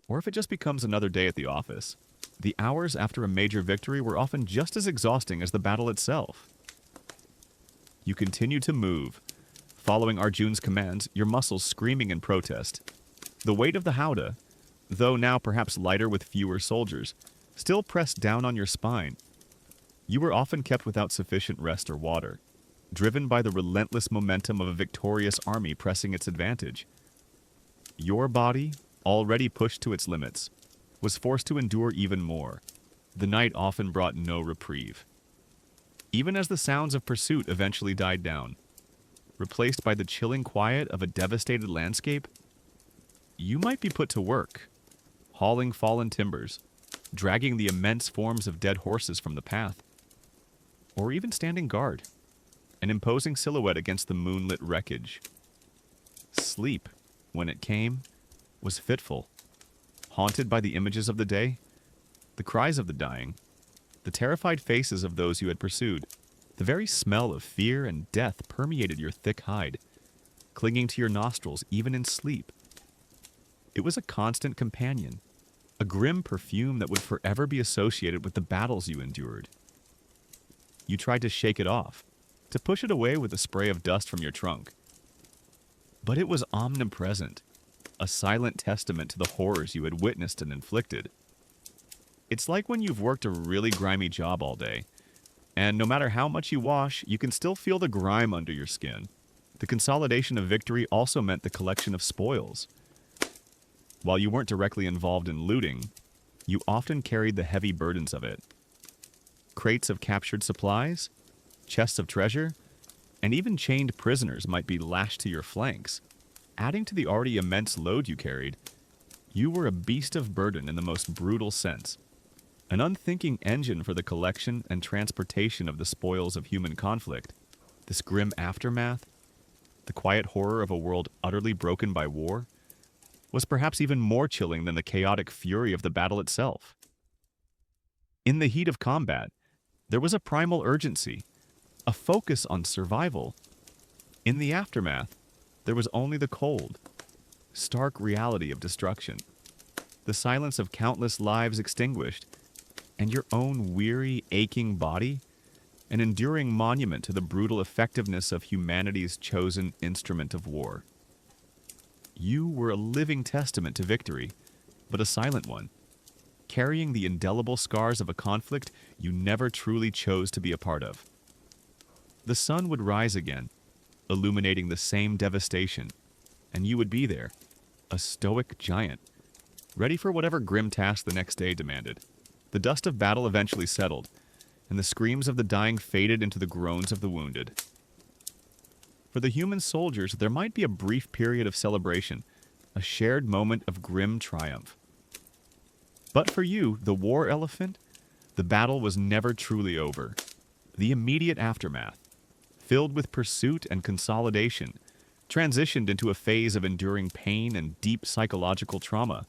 A: or if it just becomes another day at the office. The hours after a major victory were often just as exhausting as the battle itself. You continue to move, following Arjun's commands, your muscles screaming in protest. The weight of the howdah, though now perhaps lighter with fewer soldiers, still pressed down on your spine. You were often kept without sufficient rest or water, driven by the relentless momentum of a victorious army pressing its advantage. Your body, already pushed to its limits, was forced to endure even more. The night often brought no reprieve. Even as the sounds of pursuit eventually died down, replaced by the chilling quiet of a devastated landscape, you might be put to work, hauling fallen timbers, dragging the immense forms of dead horses from the path, or even standing guard, an imposing silhouette against the moonlit wreckage. Sleep, when it came, was fitful, haunted by the images of the day, the cries of the dying, the terrified faces of those you had pursued. The very smell of fear and death permeated your thick hide, clinging to your nostrils even in sleep. It was a constant companion, a grim perfume that would forever be associated with the battles you endured. You tried to shake it off, to push it away with a spray of dust from your trunk. But it was omnipresent, a silent testament to the horrors you had witnessed and inflicted. It's like when you've worked a really grimy job all day, and no matter how much you wash, you can still feel the grime under your skin. The consolidation of victory also meant the collection of spoils. While you weren't directly involved in looting, you often carried the heavy burdens of it. Crates of captured supplies, chests of treasure, and even chained prisoners might be lashed to your flanks. Adding to the already immense load you carried, you were a beast of burden in the most brutal sense. An unthinking engine for the collection and transportation of the spoils of human conflict. This grim aftermath, the quiet horror of a world utterly broken by war, was perhaps even more chilling than the chaotic fury of the battle itself. In the heat of combat, there was a primal urgency, a focus on survival. In the aftermath, there was only the cold, stark reality of destruction, the silence of countless lives extinguished, and your own weary, aching body, an enduring monument to the brutal effectiveness of humanity's chosen instrument of war. You were a living testament to victory, but a silent one, carrying the indelible scars of a conflict you never truly chose to be a part of. The sun would rise again, illuminating the same devastation, and you would be there, a stoic giant, ready for whatever grim task the next day demanded. The dust of battle eventually settled, and the screams of the dying faded into the groans of the wounded. For the human soldiers, there might be a brief period of celebration, a shared moment of grim triumph. But for you, the war elephant, the battle was never truly over. The immediate aftermath, filled with pursuit and consolidation, transitioned into a phase of enduring pain and deep psychological trauma.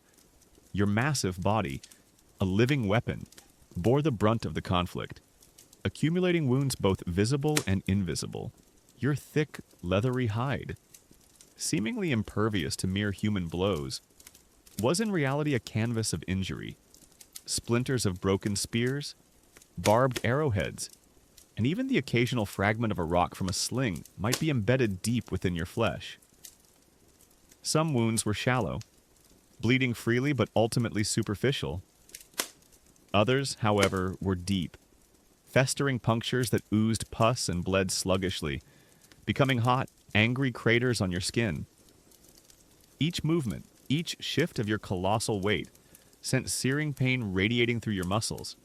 A: Your massive body, a living weapon, bore the brunt of the conflict, accumulating wounds both visible and invisible. Your thick, leathery hide, seemingly impervious to mere human blows, was in reality a canvas of injury. Splinters of broken spears, barbed arrowheads, and even the occasional fragment of a rock from a sling might be embedded deep within your flesh. Some wounds were shallow, bleeding freely but ultimately superficial. Others, however, were deep, festering punctures that oozed pus and bled sluggishly, becoming hot, angry craters on your skin. Each movement, each shift of your colossal weight, sent searing pain radiating through your muscles.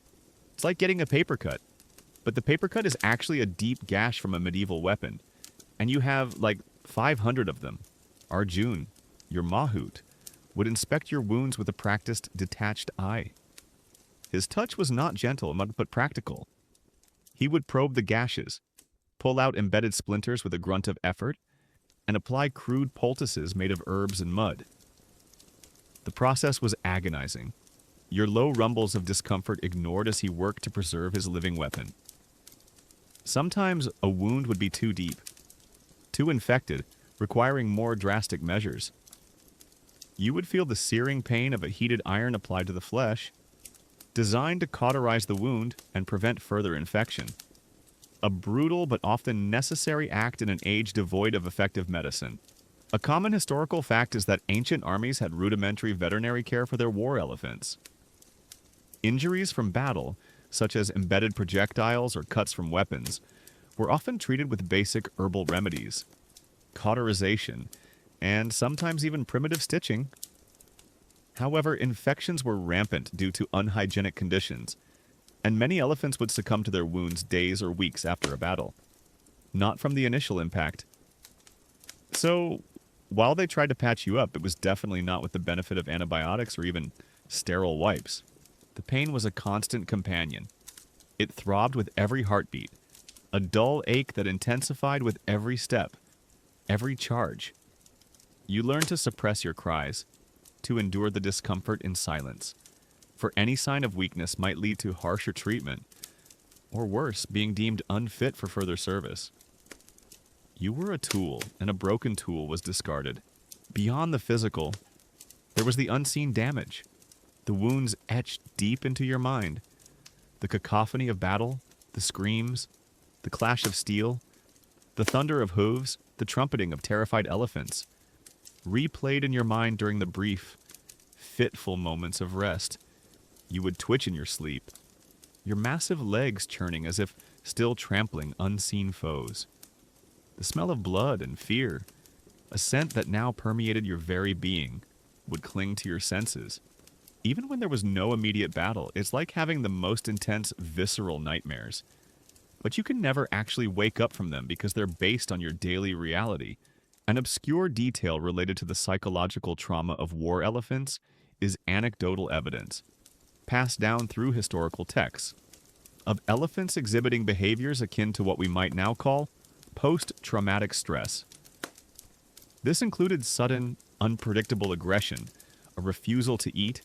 A: It's like getting a paper cut, but the paper cut is actually a deep gash from a medieval weapon, and you have like 500 of them. Arjun, your mahout, would inspect your wounds with a practiced, detached eye. His touch was not gentle, but practical. He would probe the gashes, pull out embedded splinters with a grunt of effort, and apply crude poultices made of herbs and mud. The process was agonizing, your low rumbles of discomfort ignored as he worked to preserve his living weapon. Sometimes a wound would be too deep, too infected, requiring more drastic measures. You would feel the searing pain of a heated iron applied to the flesh, designed to cauterize the wound and prevent further infection. A brutal but often necessary act in an age devoid of effective medicine. A common historical fact is that ancient armies had rudimentary veterinary care for their war elephants. Injuries from battle, such as embedded projectiles or cuts from weapons, were often treated with basic herbal remedies, cauterization, and sometimes even primitive stitching. However, infections were rampant due to unhygienic conditions, and many elephants would succumb to their wounds days or weeks after a battle, not from the initial impact. So, while they tried to patch you up, it was definitely not with the benefit of antibiotics or even sterile wipes. The pain was a constant companion. It throbbed with every heartbeat, a dull ache that intensified with every step, every charge. You learned to suppress your cries, to endure the discomfort in silence, for any sign of weakness might lead to harsher treatment, or worse, being deemed unfit for further service. You were a tool, and a broken tool was discarded. Beyond the physical, there was the unseen damage, the wounds etched deep into your mind, the cacophony of battle, the screams, the clash of steel, the thunder of hooves, the trumpeting of terrified elephants, replayed in your mind during the brief, fitful moments of rest. You would twitch in your sleep, your massive legs churning as if still trampling unseen foes. The smell of blood and fear, a scent that now permeated your very being, would cling to your senses. Even when there was no immediate battle, it's like having the most intense, visceral nightmares. But you can never actually wake up from them because they're based on your daily reality. An obscure detail related to the psychological trauma of war elephants is anecdotal evidence, passed down through historical texts, of elephants exhibiting behaviors akin to what we might now call post-traumatic stress. This included sudden, unpredictable aggression, a refusal to eat,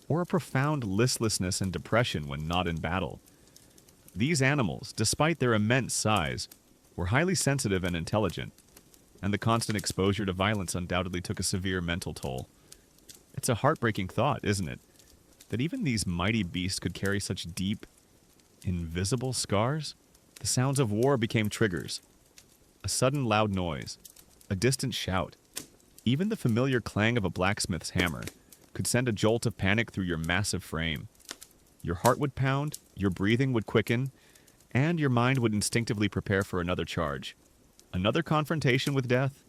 A: or a profound listlessness and depression when not in battle. These animals, despite their immense size, were highly sensitive and intelligent, and the constant exposure to violence undoubtedly took a severe mental toll. It's a heartbreaking thought, isn't it, that even these mighty beasts could carry such deep, invisible scars? The sounds of war became triggers. A sudden loud noise, a distant shout, even the familiar clang of a blacksmith's hammer could send a jolt of panic through your massive frame. Your heart would pound, your breathing would quicken, and your mind would instinctively prepare for another charge. Another confrontation with death?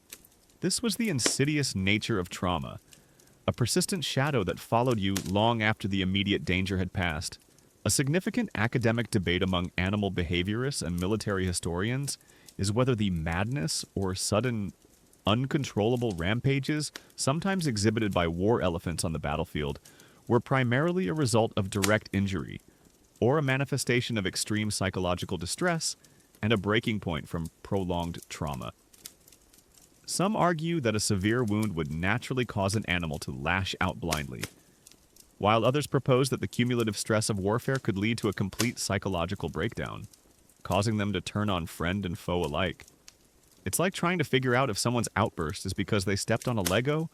A: This was the insidious nature of trauma, a persistent shadow that followed you long after the immediate danger had passed. A significant academic debate among animal behaviorists and military historians is whether the madness or sudden, uncontrollable rampages, sometimes exhibited by war elephants on the battlefield, were primarily a result of direct injury, or a manifestation of extreme psychological distress and a breaking point from prolonged trauma. Some argue that a severe wound would naturally cause an animal to lash out blindly, while others propose that the cumulative stress of warfare could lead to a complete psychological breakdown, causing them to turn on friend and foe alike. It's like trying to figure out if someone's outburst is because they stepped on a Lego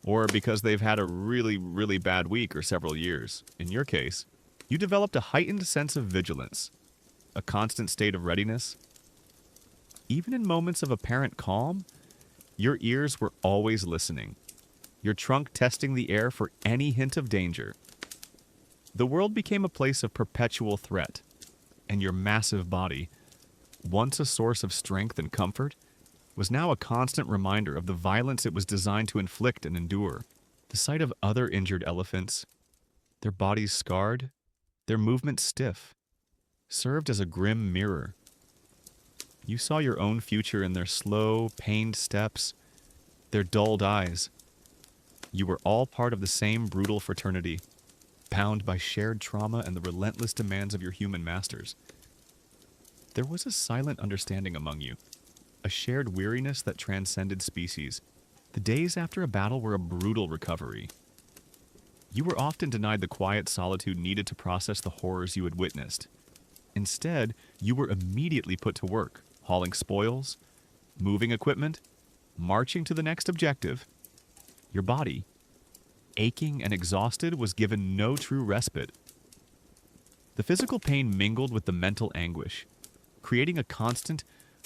A: or because they've had a really, really bad week or several years. In your case, you developed a heightened sense of vigilance, a constant state of readiness. Even in moments of apparent calm, your ears were always listening, your trunk testing the air for any hint of danger. The world became a place of perpetual threat, and your massive body, once a source of strength and comfort, was now a constant reminder of the violence it was designed to inflict and endure. The sight of other injured elephants, their bodies scarred, their movements stiff, served as a grim mirror. You saw your own future in their slow, pained steps, their dulled eyes. You were all part of the same brutal fraternity, bound by shared trauma and the relentless demands of your human masters. There was a silent understanding among you, a shared weariness that transcended species. The days after a battle were a brutal recovery. You were often denied the quiet solitude needed to process the horrors you had witnessed. Instead, you were immediately put to work, hauling spoils, moving equipment, marching to the next objective. Your body, aching and exhausted, was given no true respite. The physical pain mingled with the mental anguish, creating a constant,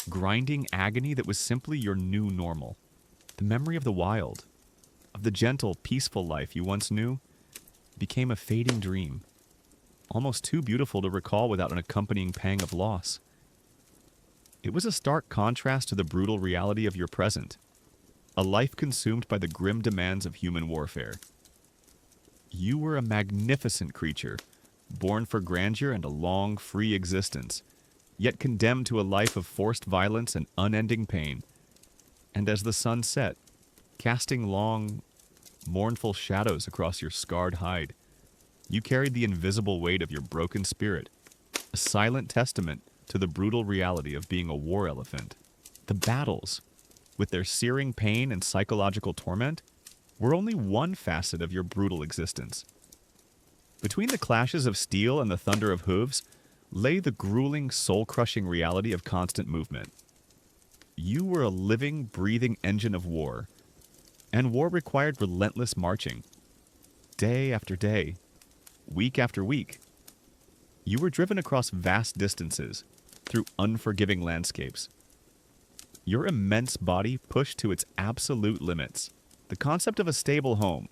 A: grinding agony that was simply your new normal. The memory of the wild, of the gentle, peaceful life you once knew, became a fading dream, almost too beautiful to recall without an accompanying pang of loss. It was a stark contrast to the brutal reality of your present, a life consumed by the grim demands of human warfare. You were a magnificent creature, born for grandeur and a long, free existence, yet condemned to a life of forced violence and unending pain. And as the sun set, casting long, mournful shadows across your scarred hide, you carried the invisible weight of your broken spirit, a silent testament to the brutal reality of being a war elephant. The battles, with their searing pain and psychological torment, were only one facet of your brutal existence. Between the clashes of steel and the thunder of hooves lay the grueling, soul-crushing reality of constant movement. You were a living, breathing engine of war, and war required relentless marching. Day after day, week after week, you were driven across vast distances, through unforgiving landscapes. Your immense body pushed to its absolute limits. The concept of a stable home,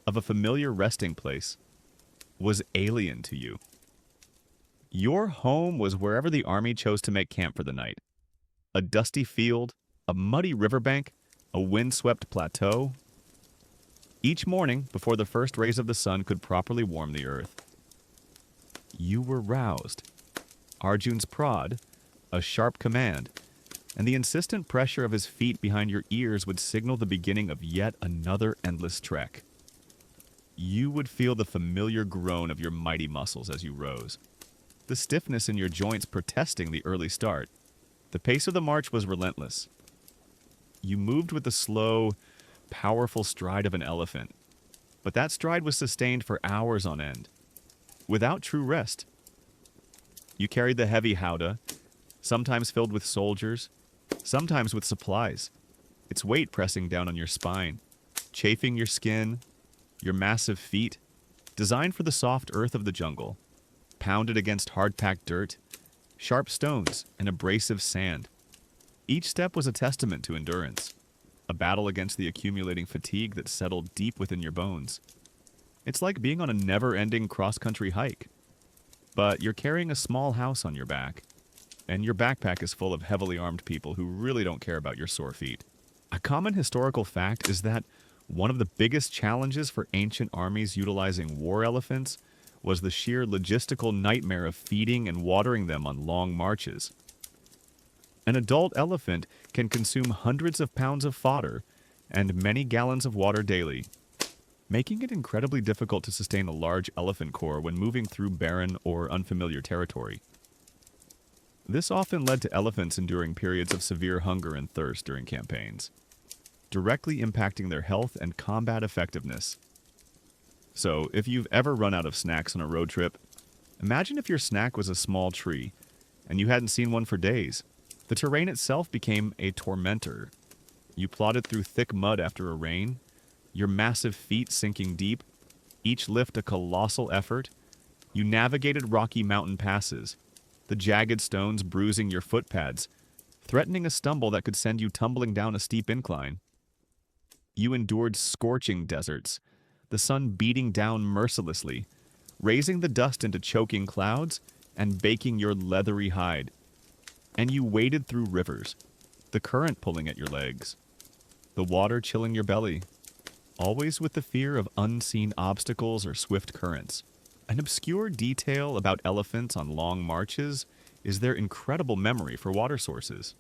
A: of a familiar resting place, was alien to you. Your home was wherever the army chose to make camp for the night. A dusty field, a muddy riverbank, a windswept plateau. Each morning, before the first rays of the sun could properly warm the earth, you were roused. Arjun's prod, a sharp command, and the insistent pressure of his feet behind your ears would signal the beginning of yet another endless trek. You would feel the familiar groan of your mighty muscles as you rose, the stiffness in your joints protesting the early start. The pace of the march was relentless. You moved with the slow, powerful stride of an elephant, but that stride was sustained for hours on end, without true rest. You carried the heavy howdah, sometimes filled with soldiers, sometimes with supplies, its weight pressing down on your spine, chafing your skin, your massive feet, designed for the soft earth of the jungle, pounded against hard-packed dirt, sharp stones, and abrasive sand. Each step was a testament to endurance, a battle against the accumulating fatigue that settled deep within your bones. It's like being on a never-ending cross-country hike, but you're carrying a small house on your back, and your backpack is full of heavily armed people who really don't care about your sore feet. A common historical fact is that one of the biggest challenges for ancient armies utilizing war elephants was the sheer logistical nightmare of feeding and watering them on long marches. An adult elephant can consume hundreds of pounds of fodder and many gallons of water daily, making it incredibly difficult to sustain a large elephant corps when moving through barren or unfamiliar territory. This often led to elephants enduring periods of severe hunger and thirst during campaigns, directly impacting their health and combat effectiveness. So, if you've ever run out of snacks on a road trip, imagine if your snack was a small tree, and you hadn't seen one for days. The terrain itself became a tormentor. You plodded through thick mud after a rain, your massive feet sinking deep, each lift a colossal effort. You navigated rocky mountain passes, the jagged stones bruising your foot pads, threatening a stumble that could send you tumbling down a steep incline. You endured scorching deserts, the sun beating down mercilessly, raising the dust into choking clouds and baking your leathery hide. And you waded through rivers, the current pulling at your legs, the water chilling your belly, always with the fear of unseen obstacles or swift currents. An obscure detail about elephants on long marches is their incredible memory for water sources.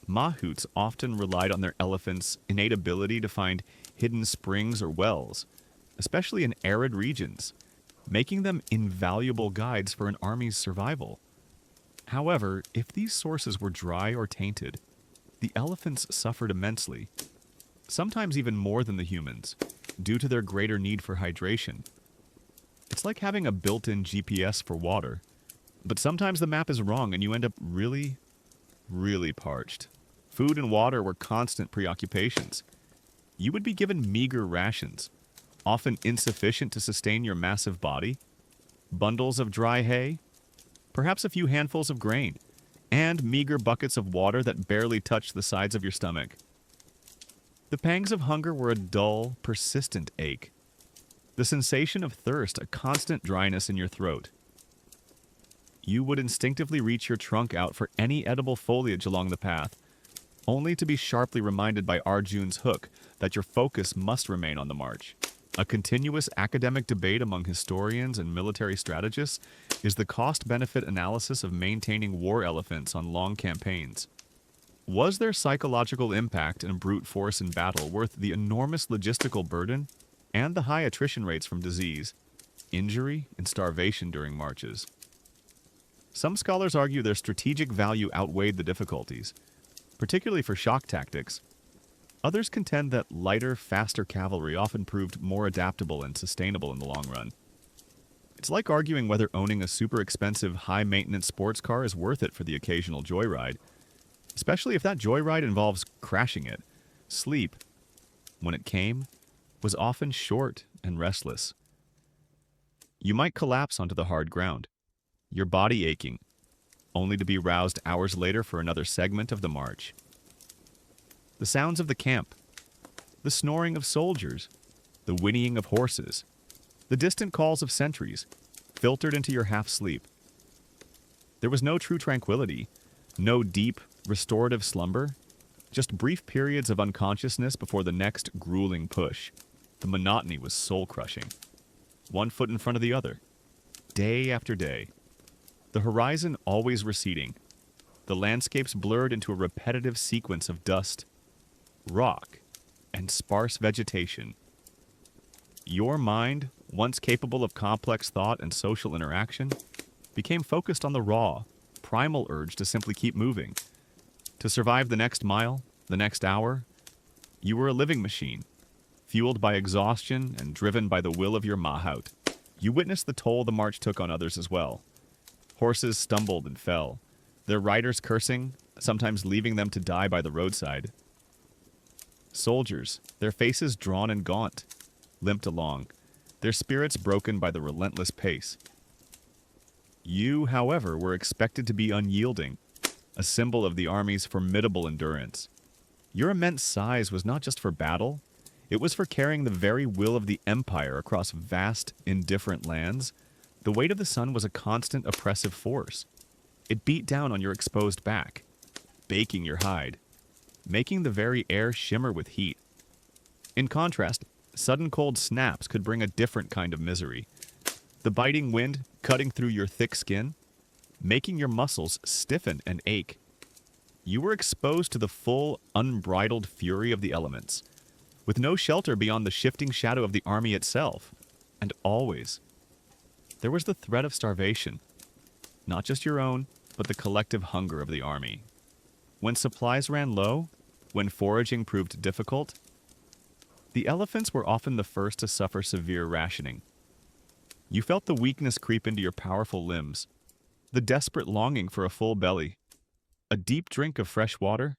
A: Mahouts often relied on their elephants' innate ability to find hidden springs or wells, especially in arid regions, making them invaluable guides for an army's survival. However, if these sources were dry or tainted, the elephants suffered immensely, sometimes even more than the humans, due to their greater need for hydration. It's like having a built-in GPS for water, but sometimes the map is wrong and you end up really, really parched. Food and water were constant preoccupations. You would be given meager rations, often insufficient to sustain your massive body, bundles of dry hay, perhaps a few handfuls of grain, and meager buckets of water that barely touched the sides of your stomach. The pangs of hunger were a dull, persistent ache. The sensation of thirst, a constant dryness in your throat. You would instinctively reach your trunk out for any edible foliage along the path, only to be sharply reminded by Arjun's hook that your focus must remain on the march. A continuous academic debate among historians and military strategists is the cost-benefit analysis of maintaining war elephants on long campaigns. Was their psychological impact and brute force in battle worth the enormous logistical burden and the high attrition rates from disease, injury, and starvation during marches? Some scholars argue their strategic value outweighed the difficulties, particularly for shock tactics. Others contend that lighter, faster cavalry often proved more adaptable and sustainable in the long run. It's like arguing whether owning a super expensive, high-maintenance sports car is worth it for the occasional joyride, especially if that joyride involves crashing it. Sleep, when it came, was often short and restless. You might collapse onto the hard ground, your body aching, only to be roused hours later for another segment of the march. The sounds of the camp, the snoring of soldiers, the whinnying of horses, the distant calls of sentries, filtered into your half-sleep. There was no true tranquility, no deep, restorative slumber, just brief periods of unconsciousness before the next grueling push. The monotony was soul-crushing. One foot in front of the other, day after day. The horizon always receding, the landscapes blurred into a repetitive sequence of dust, rock, and sparse vegetation. Your mind, once capable of complex thought and social interaction, became focused on the raw, primal urge to simply keep moving. To survive the next mile, the next hour, you were a living machine, fueled by exhaustion and driven by the will of your mahout. You witnessed the toll the march took on others as well. Horses stumbled and fell, their riders cursing, sometimes leaving them to die by the roadside. Soldiers, their faces drawn and gaunt, limped along, their spirits broken by the relentless pace. You, however, were expected to be unyielding, a symbol of the army's formidable endurance. Your immense size was not just for battle, it was for carrying the very will of the empire across vast, indifferent lands. The weight of the sun was a constant oppressive force. It beat down on your exposed back, baking your hide, making the very air shimmer with heat. In contrast, sudden cold snaps could bring a different kind of misery. The biting wind cutting through your thick skin, making your muscles stiffen and ache. You were exposed to the full, unbridled fury of the elements, with no shelter beyond the shifting shadow of the army itself. And always, there was the threat of starvation, not just your own, but the collective hunger of the army. When supplies ran low, when foraging proved difficult, the elephants were often the first to suffer severe rationing. You felt the weakness creep into your powerful limbs, the desperate longing for a full belly, a deep drink of fresh water.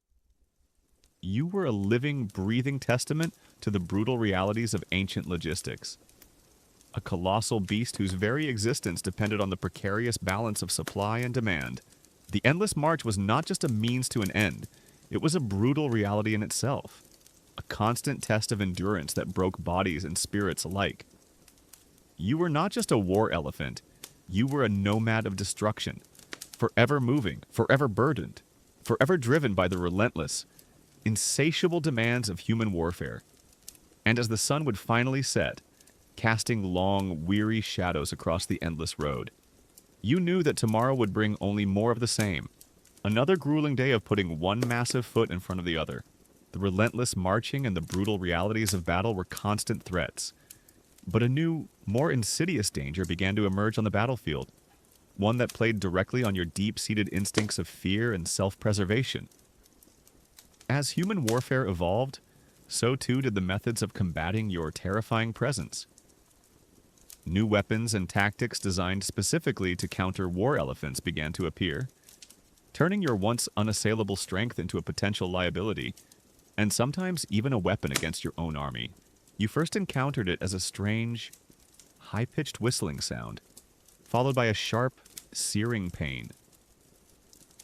A: You were a living, breathing testament to the brutal realities of ancient logistics. A colossal beast whose very existence depended on the precarious balance of supply and demand. The endless march was not just a means to an end, it was a brutal reality in itself, a constant test of endurance that broke bodies and spirits alike. You were not just a war elephant, you were a nomad of destruction, forever moving, forever burdened, forever driven by the relentless, insatiable demands of human warfare. And as the sun would finally set, casting long, weary shadows across the endless road, you knew that tomorrow would bring only more of the same. Another grueling day of putting one massive foot in front of the other. The relentless marching and the brutal realities of battle were constant threats. But a new, more insidious danger began to emerge on the battlefield, one that played directly on your deep-seated instincts of fear and self-preservation. As human warfare evolved, so too did the methods of combating your terrifying presence. New weapons and tactics designed specifically to counter war elephants began to appear. turning your once unassailable strength into a potential liability, and sometimes even a weapon against your own army. You first encountered it as a strange, high-pitched whistling sound, followed by a sharp, searing pain.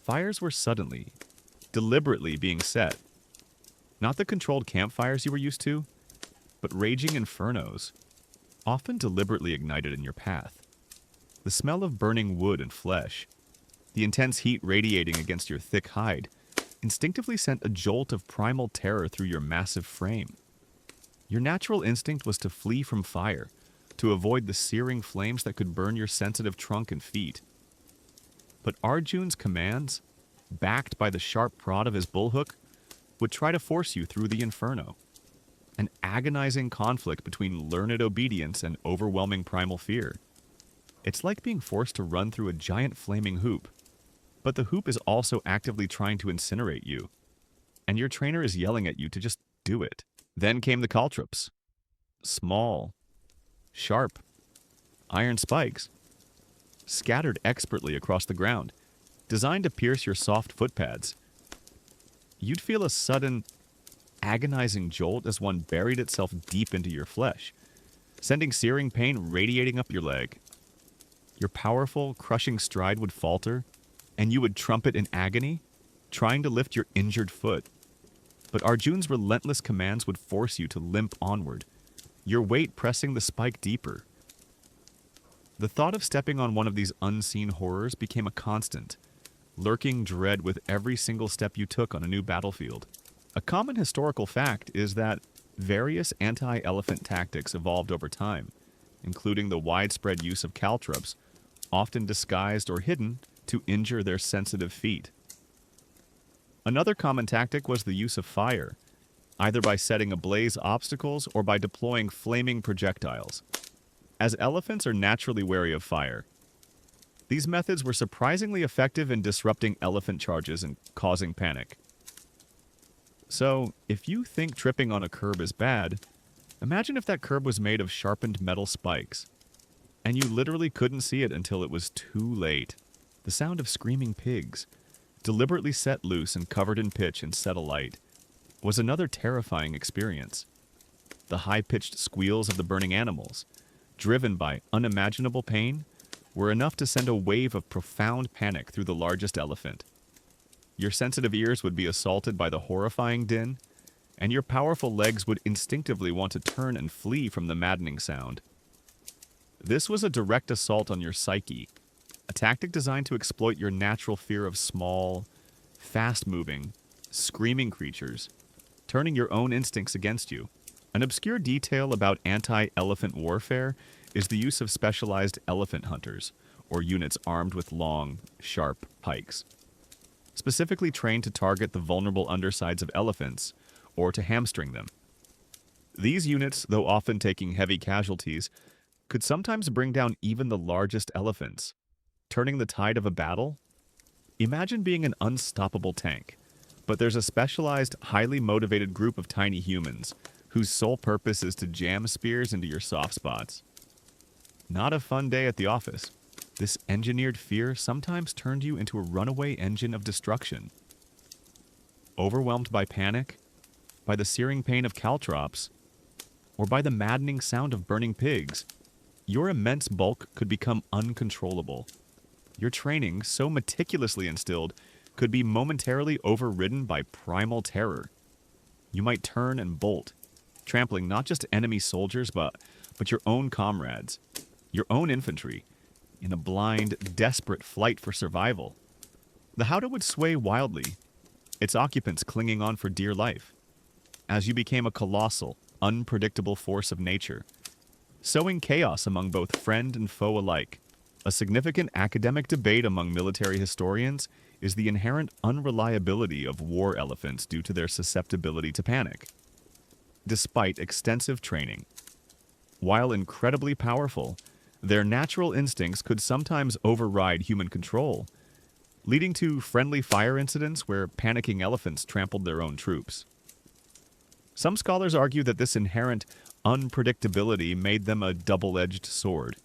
A: Fires were suddenly, deliberately being set. Not the controlled campfires you were used to, but raging infernos, often deliberately ignited in your path. The smell of burning wood and flesh, the intense heat radiating against your thick hide, instinctively sent a jolt of primal terror through your massive frame. Your natural instinct was to flee from fire, to avoid the searing flames that could burn your sensitive trunk and feet. But Arjun's commands, backed by the sharp prod of his bullhook, would try to force you through the inferno. An agonizing conflict between learned obedience and overwhelming primal fear. It's like being forced to run through a giant flaming hoop, but the hoop is also actively trying to incinerate you, and your trainer is yelling at you to just do it. Then came the caltrops. Small, sharp, iron spikes, scattered expertly across the ground, designed to pierce your soft footpads. You'd feel a sudden, agonizing jolt as one buried itself deep into your flesh, sending searing pain radiating up your leg. Your powerful, crushing stride would falter, and you would trumpet in agony, trying to lift your injured foot. But Arjun's relentless commands would force you to limp onward, your weight pressing the spike deeper. The thought of stepping on one of these unseen horrors became a constant, lurking dread with every single step you took on a new battlefield. A common historical fact is that various anti-elephant tactics evolved over time, including the widespread use of caltrops, often disguised or hidden to injure their sensitive feet. Another common tactic was the use of fire, either by setting ablaze obstacles or by deploying flaming projectiles. As elephants are naturally wary of fire, these methods were surprisingly effective in disrupting elephant charges and causing panic. So, if you think tripping on a curb is bad, imagine if that curb was made of sharpened metal spikes, and you literally couldn't see it until it was too late. The sound of screaming pigs, deliberately set loose and covered in pitch and set alight, was another terrifying experience. The high-pitched squeals of the burning animals, driven by unimaginable pain, were enough to send a wave of profound panic through the largest elephant. Your sensitive ears would be assaulted by the horrifying din, and your powerful legs would instinctively want to turn and flee from the maddening sound. This was a direct assault on your psyche, a tactic designed to exploit your natural fear of small, fast-moving, screaming creatures, turning your own instincts against you. An obscure detail about anti-elephant warfare is the use of specialized elephant hunters, or units armed with long, sharp pikes, specifically trained to target the vulnerable undersides of elephants or to hamstring them. These units, though often taking heavy casualties, could sometimes bring down even the largest elephants, turning the tide of a battle. Imagine being an unstoppable tank, but there's a specialized, highly motivated group of tiny humans whose sole purpose is to jam spears into your soft spots. Not a fun day at the office. This engineered fear sometimes turned you into a runaway engine of destruction. Overwhelmed by panic, by the searing pain of caltrops, or by the maddening sound of burning pigs, your immense bulk could become uncontrollable. Your training, so meticulously instilled, could be momentarily overridden by primal terror. You might turn and bolt, trampling not just enemy soldiers, but your own comrades, your own infantry, in a blind, desperate flight for survival. The howdah would sway wildly, its occupants clinging on for dear life, as you became a colossal, unpredictable force of nature, sowing chaos among both friend and foe alike. A significant academic debate among military historians is the inherent unreliability of war elephants due to their susceptibility to panic. Despite extensive training, while incredibly powerful, their natural instincts could sometimes override human control, leading to friendly fire incidents where panicking elephants trampled their own troops. Some scholars argue that this inherent unpredictability made them a double-edged sword,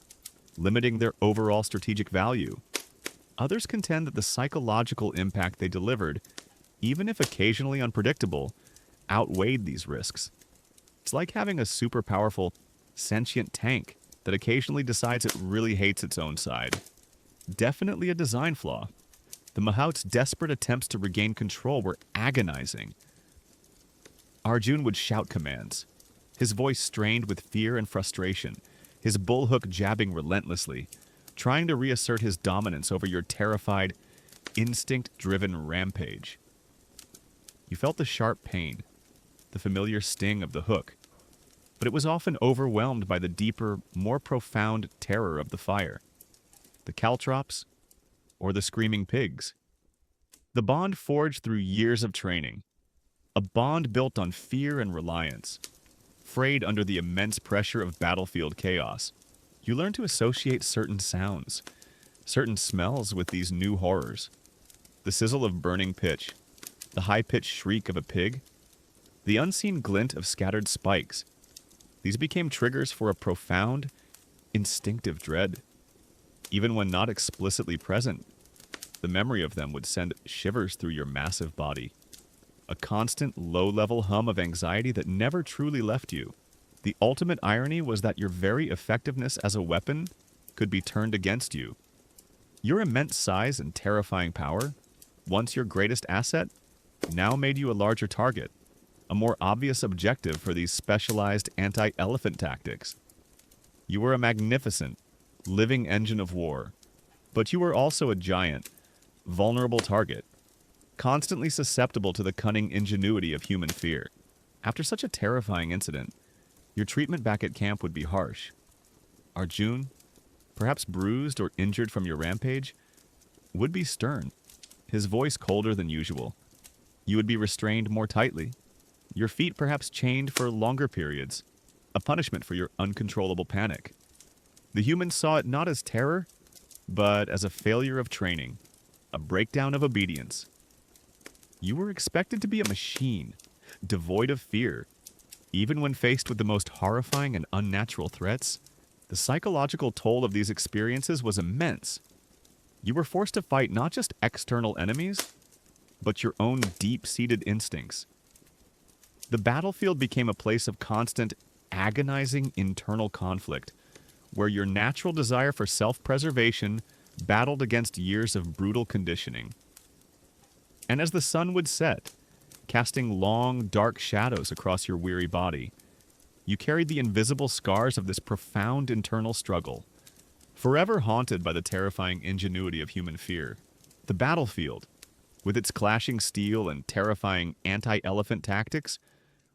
A: limiting their overall strategic value. Others contend that the psychological impact they delivered, even if occasionally unpredictable, outweighed these risks. It's like having a super powerful, sentient tank that occasionally decides it really hates its own side. Definitely a design flaw. The Mahout's desperate attempts to regain control were agonizing. Arjun would shout commands, his voice strained with fear and frustration, his bullhook jabbing relentlessly, trying to reassert his dominance over your terrified, instinct-driven rampage. You felt the sharp pain, the familiar sting of the hook, but it was often overwhelmed by the deeper, more profound terror of the fire. The caltrops, or the screaming pigs. The bond forged through years of training, a bond built on fear and reliance. Frayed under the immense pressure of battlefield chaos, you learn to associate certain sounds, certain smells with these new horrors. The sizzle of burning pitch, the high-pitched shriek of a pig, the unseen glint of scattered spikes. These became triggers for a profound, instinctive dread. Even when not explicitly present, the memory of them would send shivers through your massive body. A constant, low-level hum of anxiety that never truly left you. The ultimate irony was that your very effectiveness as a weapon could be turned against you. Your immense size and terrifying power, once your greatest asset, now made you a larger target, a more obvious objective for these specialized anti-elephant tactics. You were a magnificent, living engine of war, but you were also a giant, vulnerable target, constantly susceptible to the cunning ingenuity of human fear. After such a terrifying incident, your treatment back at camp would be harsh. Arjun, perhaps bruised or injured from your rampage, would be stern, his voice colder than usual. You would be restrained more tightly, your feet perhaps chained for longer periods, a punishment for your uncontrollable panic. The humans saw it not as terror, but as a failure of training, a breakdown of obedience. You were expected to be a machine, devoid of fear. Even when faced with the most horrifying and unnatural threats, the psychological toll of these experiences was immense. You were forced to fight not just external enemies, but your own deep-seated instincts. The battlefield became a place of constant, agonizing internal conflict, where your natural desire for self-preservation battled against years of brutal conditioning. And as the sun would set, casting long, dark shadows across your weary body, you carried the invisible scars of this profound internal struggle, forever haunted by the terrifying ingenuity of human fear. The battlefield, with its clashing steel and terrifying anti-elephant tactics,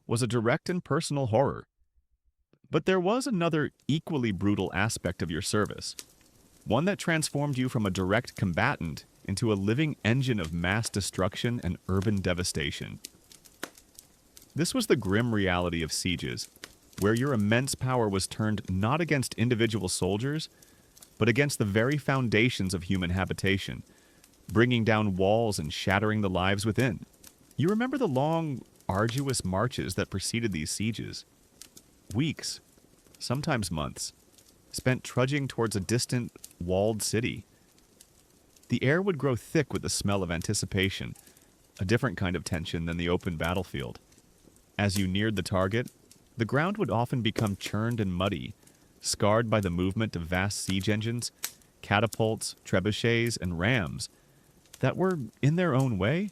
A: was a direct and personal horror. But there was another equally brutal aspect of your service, one that transformed you from a direct combatant into a living engine of mass destruction and urban devastation. This was the grim reality of sieges, where your immense power was turned not against individual soldiers, but against the very foundations of human habitation, bringing down walls and shattering the lives within. You remember the long, arduous marches that preceded these sieges. Weeks, sometimes months, spent trudging towards a distant, walled city. The air would grow thick with the smell of anticipation, a different kind of tension than the open battlefield. As you neared the target, the ground would often become churned and muddy, scarred by the movement of vast siege engines, catapults, trebuchets, and rams that were, in their own way,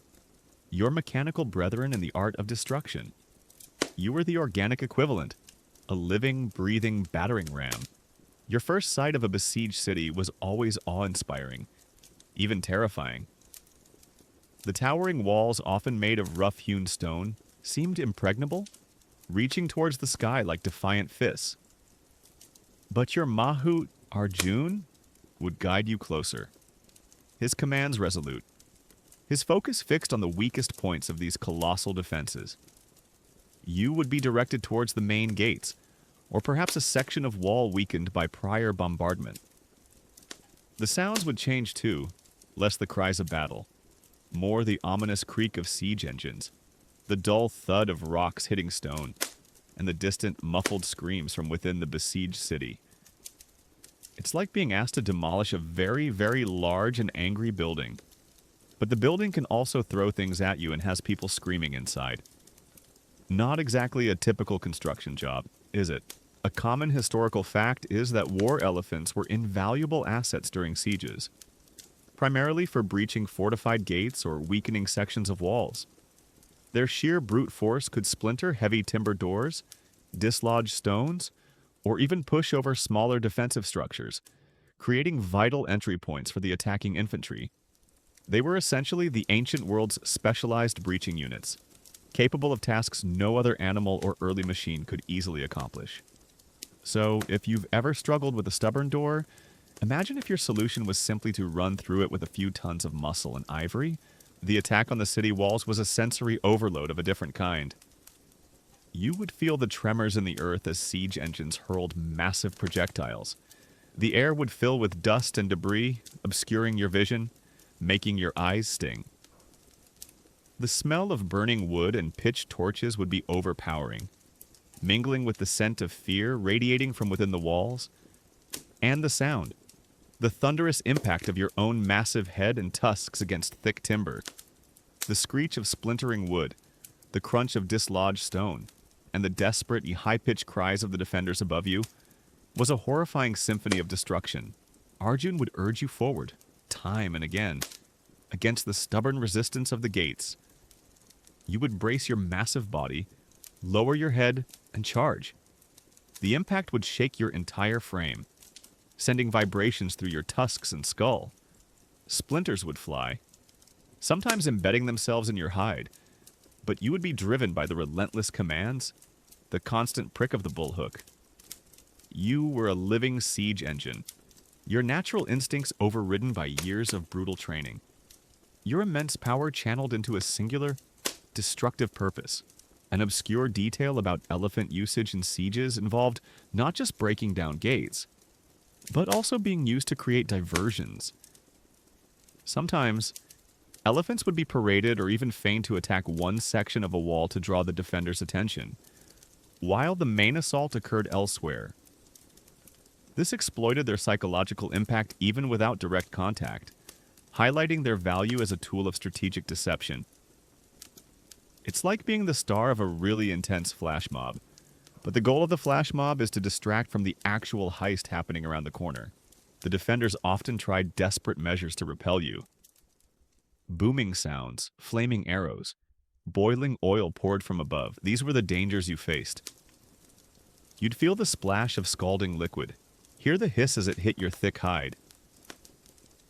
A: your mechanical brethren in the art of destruction. You were the organic equivalent, a living, breathing battering ram. Your first sight of a besieged city was always awe-inspiring, even terrifying. The towering walls, often made of rough-hewn stone, seemed impregnable, reaching towards the sky like defiant fists. But your Mahout, Arjun, would guide you closer. His commands resolute. His focus fixed on the weakest points of these colossal defenses. You would be directed towards the main gates, or perhaps a section of wall weakened by prior bombardment. The sounds would change too, less the cries of battle, more the ominous creak of siege engines, the dull thud of rocks hitting stone, and the distant, muffled screams from within the besieged city. It's like being asked to demolish a very, very large and angry building. But the building can also throw things at you and has people screaming inside. Not exactly a typical construction job, is it? A common historical fact is that war elephants were invaluable assets during sieges, primarily for breaching fortified gates or weakening sections of walls. Their sheer brute force could splinter heavy timber doors, dislodge stones, or even push over smaller defensive structures, creating vital entry points for the attacking infantry. They were essentially the ancient world's specialized breaching units, capable of tasks no other animal or early machine could easily accomplish. So, if you've ever struggled with a stubborn door, imagine if your solution was simply to run through it with a few tons of muscle and ivory. The attack on the city walls was a sensory overload of a different kind. You would feel the tremors in the earth as siege engines hurled massive projectiles. The air would fill with dust and debris, obscuring your vision, making your eyes sting. The smell of burning wood and pitch torches would be overpowering, mingling with the scent of fear radiating from within the walls, and the sound, the thunderous impact of your own massive head and tusks against thick timber, the screech of splintering wood, the crunch of dislodged stone, and the desperate, high-pitched cries of the defenders above you, was a horrifying symphony of destruction. Arjun would urge you forward, time and again, against the stubborn resistance of the gates. You would brace your massive body, lower your head, and charge. The impact would shake your entire frame, sending vibrations through your tusks and skull. Splinters would fly, sometimes embedding themselves in your hide, but you would be driven by the relentless commands, the constant prick of the bullhook. You were a living siege engine, your natural instincts overridden by years of brutal training. Your immense power channeled into a singular, destructive purpose. An obscure detail about elephant usage in sieges involved not just breaking down gates, but also being used to create diversions. Sometimes, elephants would be paraded or even feign to attack one section of a wall to draw the defender's attention, while the main assault occurred elsewhere. This exploited their psychological impact even without direct contact, highlighting their value as a tool of strategic deception. It's like being the star of a really intense flash mob, but the goal of the flash mob is to distract from the actual heist happening around the corner. The defenders often tried desperate measures to repel you. Booming sounds, flaming arrows, boiling oil poured from above. These were the dangers you faced. You'd feel the splash of scalding liquid, hear the hiss as it hit your thick hide,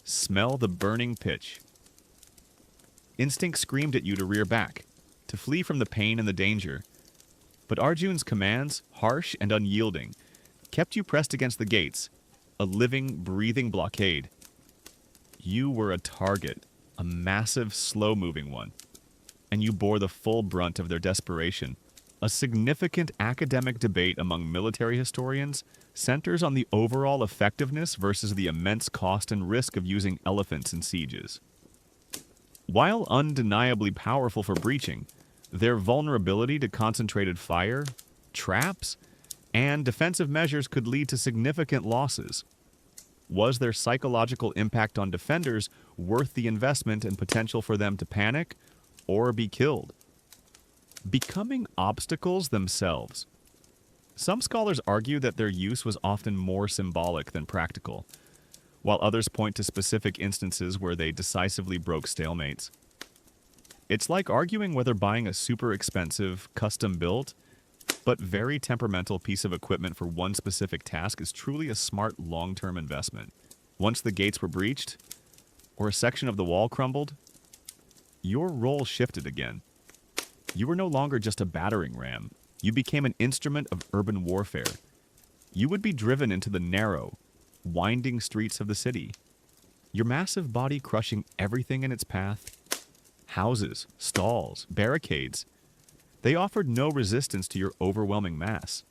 A: smell the burning pitch. Instinct screamed at you to rear back, to flee from the pain and the danger. But Arjun's commands, harsh and unyielding, kept you pressed against the gates, a living, breathing blockade. You were a target, a massive, slow-moving one, and you bore the full brunt of their desperation. A significant academic debate among military historians centers on the overall effectiveness versus the immense cost and risk of using elephants in sieges. While undeniably powerful for breaching, their vulnerability to concentrated fire, traps, and defensive measures could lead to significant losses. Was their psychological impact on defenders worth the investment and potential for them to panic or be killed? Becoming obstacles themselves. Some scholars argue that their use was often more symbolic than practical, while others point to specific instances where they decisively broke stalemates. It's like arguing whether buying a super expensive, custom-built, but very temperamental piece of equipment for one specific task is truly a smart long-term investment. Once the gates were breached, or a section of the wall crumbled, your role shifted again. You were no longer just a battering ram. You became an instrument of urban warfare. You would be driven into the narrow, winding streets of the city, your massive body crushing everything in its path. Houses, stalls, barricades. They offered no resistance to your overwhelming mass.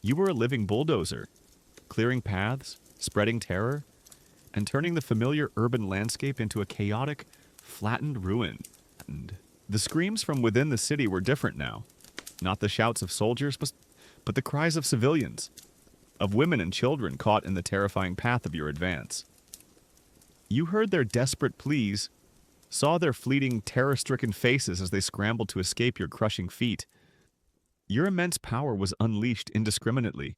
A: You were a living bulldozer, clearing paths, spreading terror, and turning the familiar urban landscape into a chaotic, flattened ruin. And the screams from within the city were different now. Not the shouts of soldiers, but the cries of civilians. of women and children caught in the terrifying path of your advance. You heard their desperate pleas, saw their fleeting, terror-stricken faces as they scrambled to escape your crushing feet. Your immense power was unleashed indiscriminately,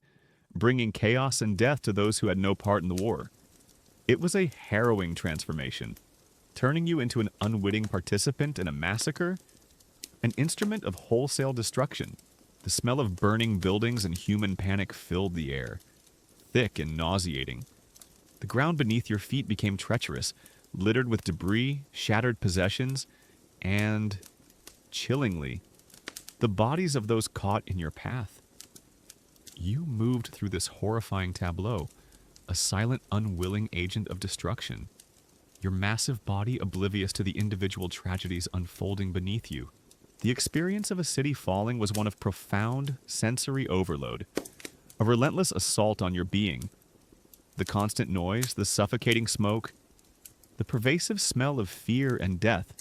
A: bringing chaos and death to those who had no part in the war. It was a harrowing transformation, turning you into an unwitting participant in a massacre, an instrument of wholesale destruction. The smell of burning buildings and human panic filled the air, thick and nauseating. The ground beneath your feet became treacherous, littered with debris, shattered possessions, and, chillingly, the bodies of those caught in your path. You moved through this horrifying tableau, a silent, unwilling agent of destruction, your massive body oblivious to the individual tragedies unfolding beneath you. The experience of a city falling was one of profound sensory overload, a relentless assault on your being. The constant noise, the suffocating smoke, the pervasive smell of fear and death,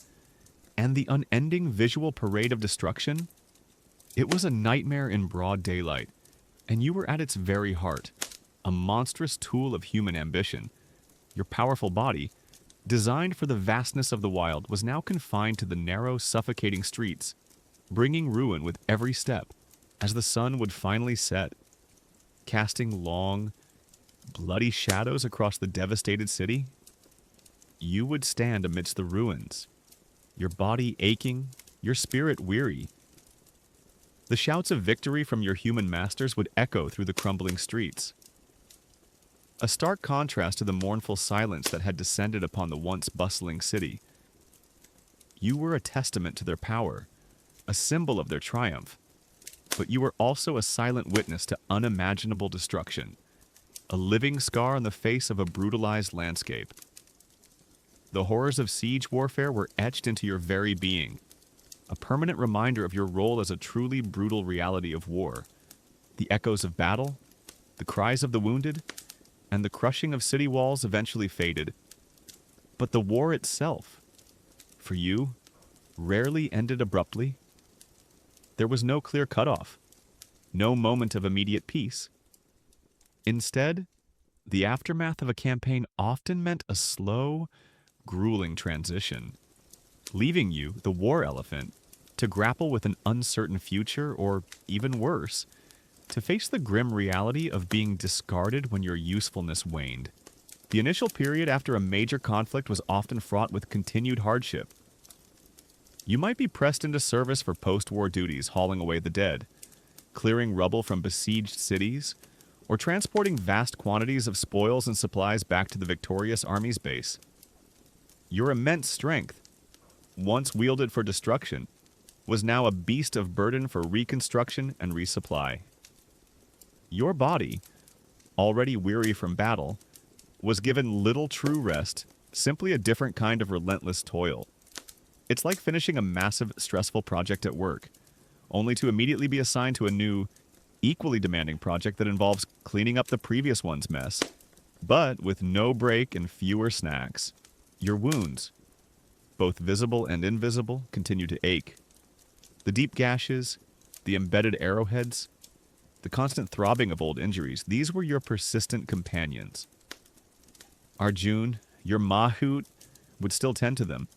A: and the unending visual parade of destruction. It was a nightmare in broad daylight, and you were at its very heart, a monstrous tool of human ambition. Your powerful body, designed for the vastness of the wild, was now confined to the narrow, suffocating streets, bringing ruin with every step. As the sun would finally set, casting long, bloody shadows across the devastated city, you would stand amidst the ruins, your body aching, your spirit weary. The shouts of victory from your human masters would echo through the crumbling streets. A stark contrast to the mournful silence that had descended upon the once bustling city. You were a testament to their power, a symbol of their triumph, but you were also a silent witness to unimaginable destruction, a living scar on the face of a brutalized landscape. The horrors of siege warfare were etched into your very being, a permanent reminder of your role as a truly brutal reality of war. The echoes of battle, the cries of the wounded, and the crushing of city walls eventually faded. But the war itself, for you, rarely ended abruptly. There was no clear cutoff, no moment of immediate peace. Instead, the aftermath of a campaign often meant a slow, grueling transition, leaving you, the war elephant, to grapple with an uncertain future, or even worse, to face the grim reality of being discarded when your usefulness waned. The initial period after a major conflict was often fraught with continued hardship. You might be pressed into service for post-war duties, hauling away the dead, clearing rubble from besieged cities, or transporting vast quantities of spoils and supplies back to the victorious army's base. Your immense strength, once wielded for destruction, was now a beast of burden for reconstruction and resupply. Your body, already weary from battle, was given little true rest, simply a different kind of relentless toil. It's like finishing a massive, stressful project at work, only to immediately be assigned to a new, equally demanding project that involves cleaning up the previous one's mess, but with no break and fewer snacks. Your wounds, both visible and invisible, continue to ache. The deep gashes, the embedded arrowheads, the constant throbbing of old injuries, these were your persistent companions. Arjun, your mahout, would still tend to them,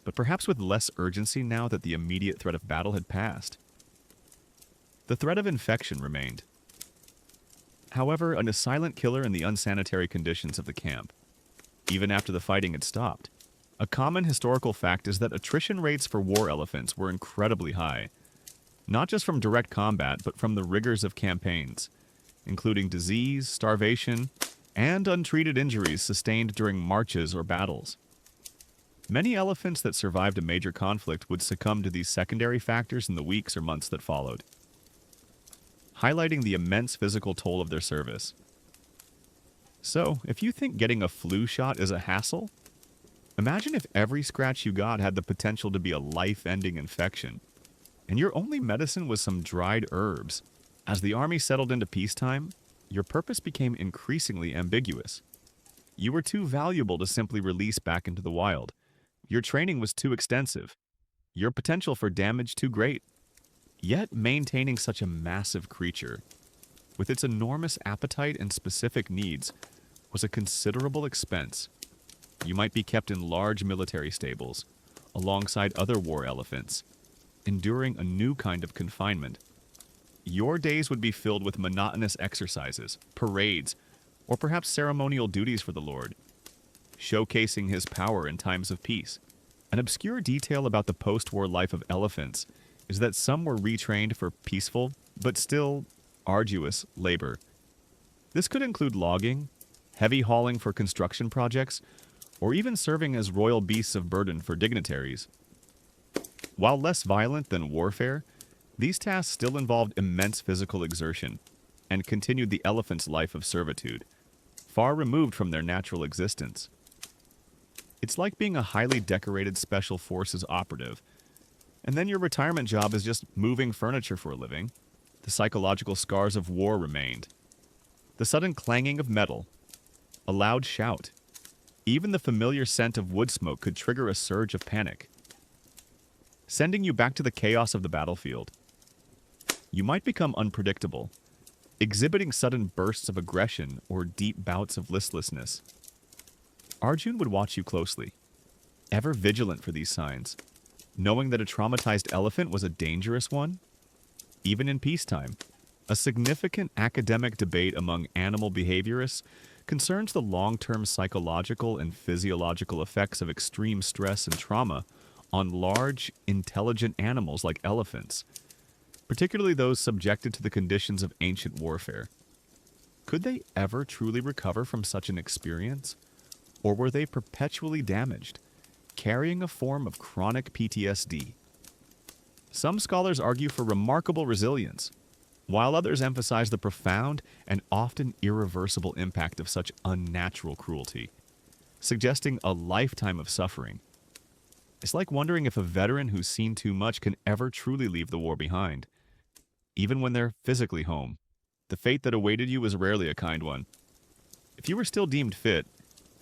A: but perhaps with less urgency now that the immediate threat of battle had passed. The threat of infection remained. However, a silent killer in the unsanitary conditions of the camp, even after the fighting had stopped. A common historical fact is that attrition rates for war elephants were incredibly high, not just from direct combat, but from the rigors of campaigns, including disease, starvation, and untreated injuries sustained during marches or battles. Many elephants that survived a major conflict would succumb to these secondary factors in the weeks or months that followed, highlighting the immense physical toll of their service. So, if you think getting a flu shot is a hassle, imagine if every scratch you got had the potential to be a life-ending infection, and your only medicine was some dried herbs. As the army settled into peacetime, your purpose became increasingly ambiguous. You were too valuable to simply release back into the wild. Your training was too extensive, your potential for damage too great. Yet maintaining such a massive creature, with its enormous appetite and specific needs, was a considerable expense. You might be kept in large military stables, alongside other war elephants, enduring a new kind of confinement. Your days would be filled with monotonous exercises, parades, or perhaps ceremonial duties for the Lord, showcasing his power in times of peace. An obscure detail about the post-war life of elephants is that some were retrained for peaceful, but still arduous, labor. This could include logging, heavy hauling for construction projects, or even serving as royal beasts of burden for dignitaries. While less violent than warfare, these tasks still involved immense physical exertion and continued the elephant's life of servitude, far removed from their natural existence. It's like being a highly decorated special forces operative, and then your retirement job is just moving furniture for a living. The psychological scars of war remained. The sudden clanging of metal, a loud shout, even the familiar scent of wood smoke could trigger a surge of panic, sending you back to the chaos of the battlefield. You might become unpredictable, exhibiting sudden bursts of aggression or deep bouts of listlessness. Arjun would watch you closely, ever vigilant for these signs, knowing that a traumatized elephant was a dangerous one. Even in peacetime, a significant academic debate among animal behaviorists concerns the long-term psychological and physiological effects of extreme stress and trauma on large, intelligent animals like elephants, particularly those subjected to the conditions of ancient warfare. Could they ever truly recover from such an experience? Or were they perpetually damaged, carrying a form of chronic PTSD? Some scholars argue for remarkable resilience, while others emphasize the profound and often irreversible impact of such unnatural cruelty, suggesting a lifetime of suffering. It's like wondering if a veteran who's seen too much can ever truly leave the war behind. Even when they're physically home, the fate that awaited you is rarely a kind one. If you were still deemed fit,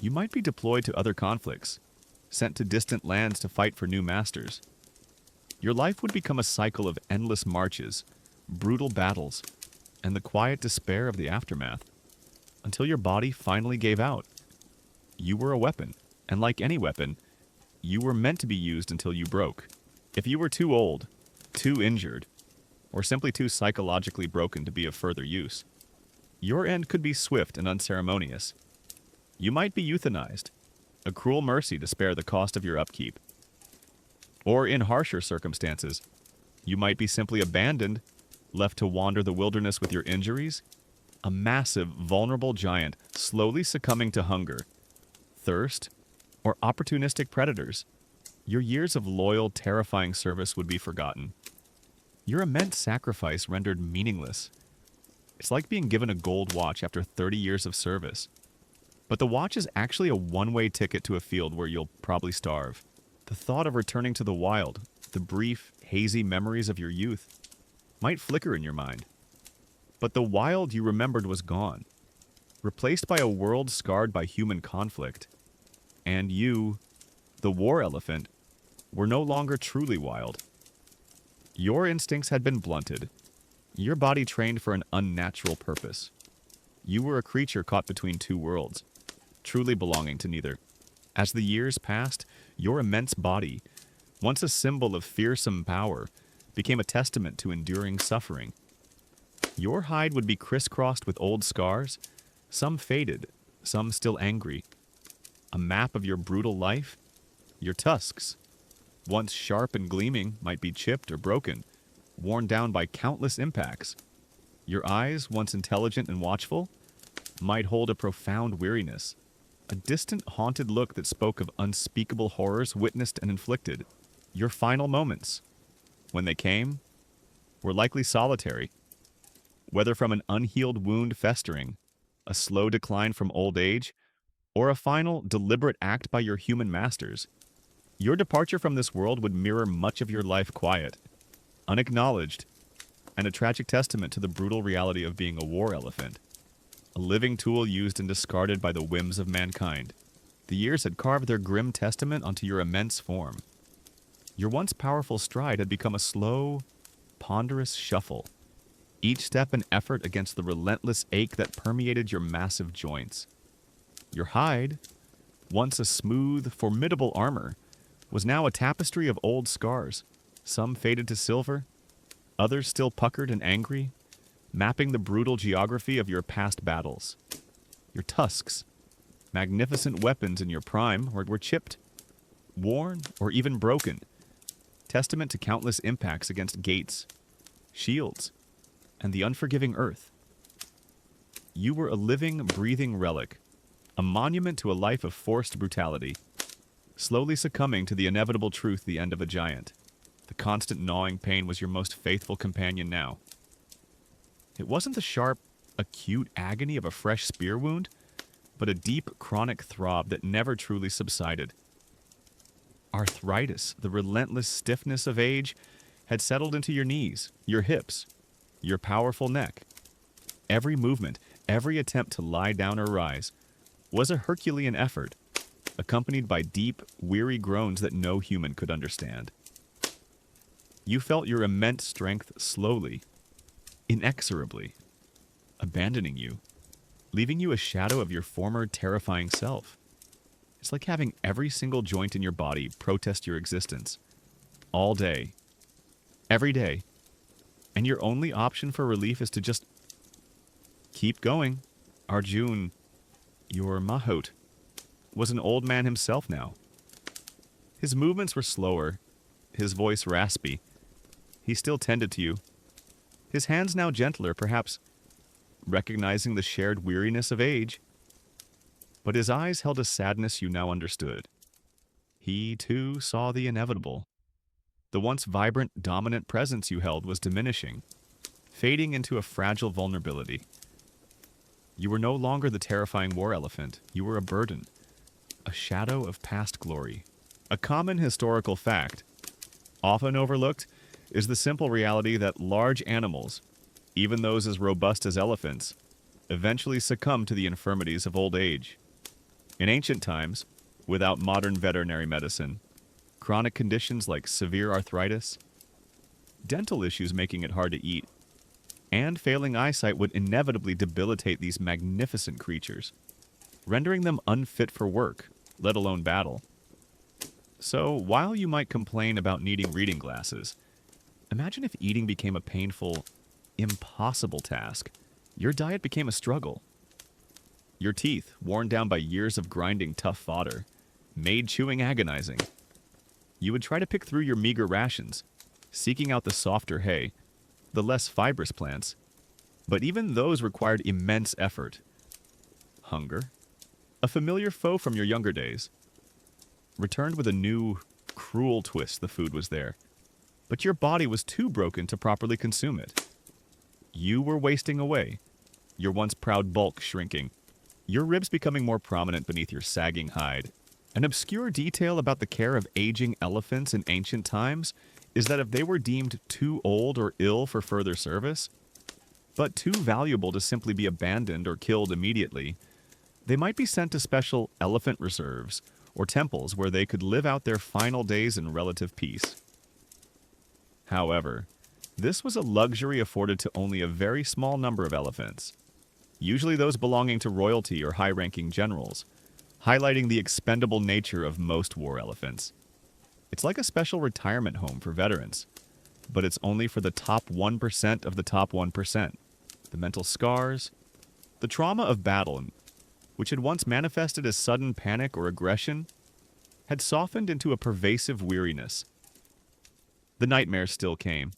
A: you might be deployed to other conflicts, sent to distant lands to fight for new masters. Your life would become a cycle of endless marches, brutal battles, and the quiet despair of the aftermath, until your body finally gave out. You were a weapon, and like any weapon, you were meant to be used until you broke. If you were too old, too injured, or simply too psychologically broken to be of further use, your end could be swift and unceremonious. You might be euthanized, a cruel mercy to spare the cost of your upkeep. Or in harsher circumstances, you might be simply abandoned, left to wander the wilderness with your injuries, a massive, vulnerable giant slowly succumbing to hunger, thirst, or opportunistic predators. Your years of loyal, terrifying service would be forgotten. Your immense sacrifice rendered meaningless. It's like being given a gold watch after 30 years of service. But the watch is actually a one-way ticket to a field where you'll probably starve. The thought of returning to the wild, the brief, hazy memories of your youth, might flicker in your mind. But the wild you remembered was gone, replaced by a world scarred by human conflict. And you, the war elephant, were no longer truly wild. Your instincts had been blunted, your body trained for an unnatural purpose. You were a creature caught between two worlds, truly belonging to neither. As the years passed, your immense body, once a symbol of fearsome power, became a testament to enduring suffering. Your hide would be crisscrossed with old scars, some faded, some still angry. A map of your brutal life. Your tusks, once sharp and gleaming, might be chipped or broken, worn down by countless impacts. Your eyes, once intelligent and watchful, might hold a profound weariness, a distant, haunted look that spoke of unspeakable horrors witnessed and inflicted. Your final moments, when they came, were likely solitary, whether from an unhealed wound festering, a slow decline from old age, or a final, deliberate act by your human masters. Your departure from this world would mirror much of your life quiet, unacknowledged, and a tragic testament to the brutal reality of being a war elephant, a living tool used and discarded by the whims of mankind. The years had carved their grim testament onto your immense form. Your once powerful stride had become a slow, ponderous shuffle, each step an effort against the relentless ache that permeated your massive joints. Your hide, once a smooth, formidable armor, was now a tapestry of old scars, some faded to silver, others still puckered and angry, mapping the brutal geography of your past battles. Your tusks, magnificent weapons in your prime, were chipped, worn, or even broken, testament to countless impacts against gates, shields, and the unforgiving earth. You were a living, breathing relic, a monument to a life of forced brutality, slowly succumbing to the inevitable truth, the end of a giant. The constant gnawing pain was your most faithful companion now. It wasn't the sharp, acute agony of a fresh spear wound, but a deep, chronic throb that never truly subsided. Arthritis, the relentless stiffness of age, had settled into your knees, your hips, your powerful neck. Every movement, every attempt to lie down or rise, was a Herculean effort, accompanied by deep, weary groans that no human could understand. You felt your immense strength slowly, inexorably, abandoning you, leaving you a shadow of your former terrifying self. It's like having every single joint in your body protest your existence, all day, every day, and your only option for relief is to just keep going. Arjun, your Mahot, was an old man himself now. His movements were slower, his voice raspy. He still tended to you. His hands now gentler, perhaps recognizing the shared weariness of age. But his eyes held a sadness you now understood. He, too, saw the inevitable. The once vibrant, dominant presence you held was diminishing, fading into a fragile vulnerability. You were no longer the terrifying war elephant. You were a burden, a shadow of past glory. A common historical fact, often overlooked, is the simple reality that large animals, even those as robust as elephants, eventually succumb to the infirmities of old age. In ancient times, without modern veterinary medicine, chronic conditions like severe arthritis, dental issues making it hard to eat, and failing eyesight would inevitably debilitate these magnificent creatures, rendering them unfit for work, let alone battle. So, while you might complain about needing reading glasses, imagine if eating became a painful, impossible task. Your diet became a struggle. Your teeth, worn down by years of grinding tough fodder, made chewing agonizing. You would try to pick through your meager rations, seeking out the softer hay, the less fibrous plants, but even those required immense effort. Hunger, a familiar foe from your younger days, returned with a new, cruel twist. The food was there, but your body was too broken to properly consume it. You were wasting away, your once proud bulk shrinking, your ribs becoming more prominent beneath your sagging hide. An obscure detail about the care of aging elephants in ancient times is that if they were deemed too old or ill for further service, but too valuable to simply be abandoned or killed immediately, they might be sent to special elephant reserves or temples where they could live out their final days in relative peace. However, this was a luxury afforded to only a very small number of elephants, usually those belonging to royalty or high-ranking generals, highlighting the expendable nature of most war elephants. It's like a special retirement home for veterans, but it's only for the top 1% of the top 1%. The mental scars, the trauma of battle, which had once manifested as sudden panic or aggression, had softened into a pervasive weariness. The nightmares still came,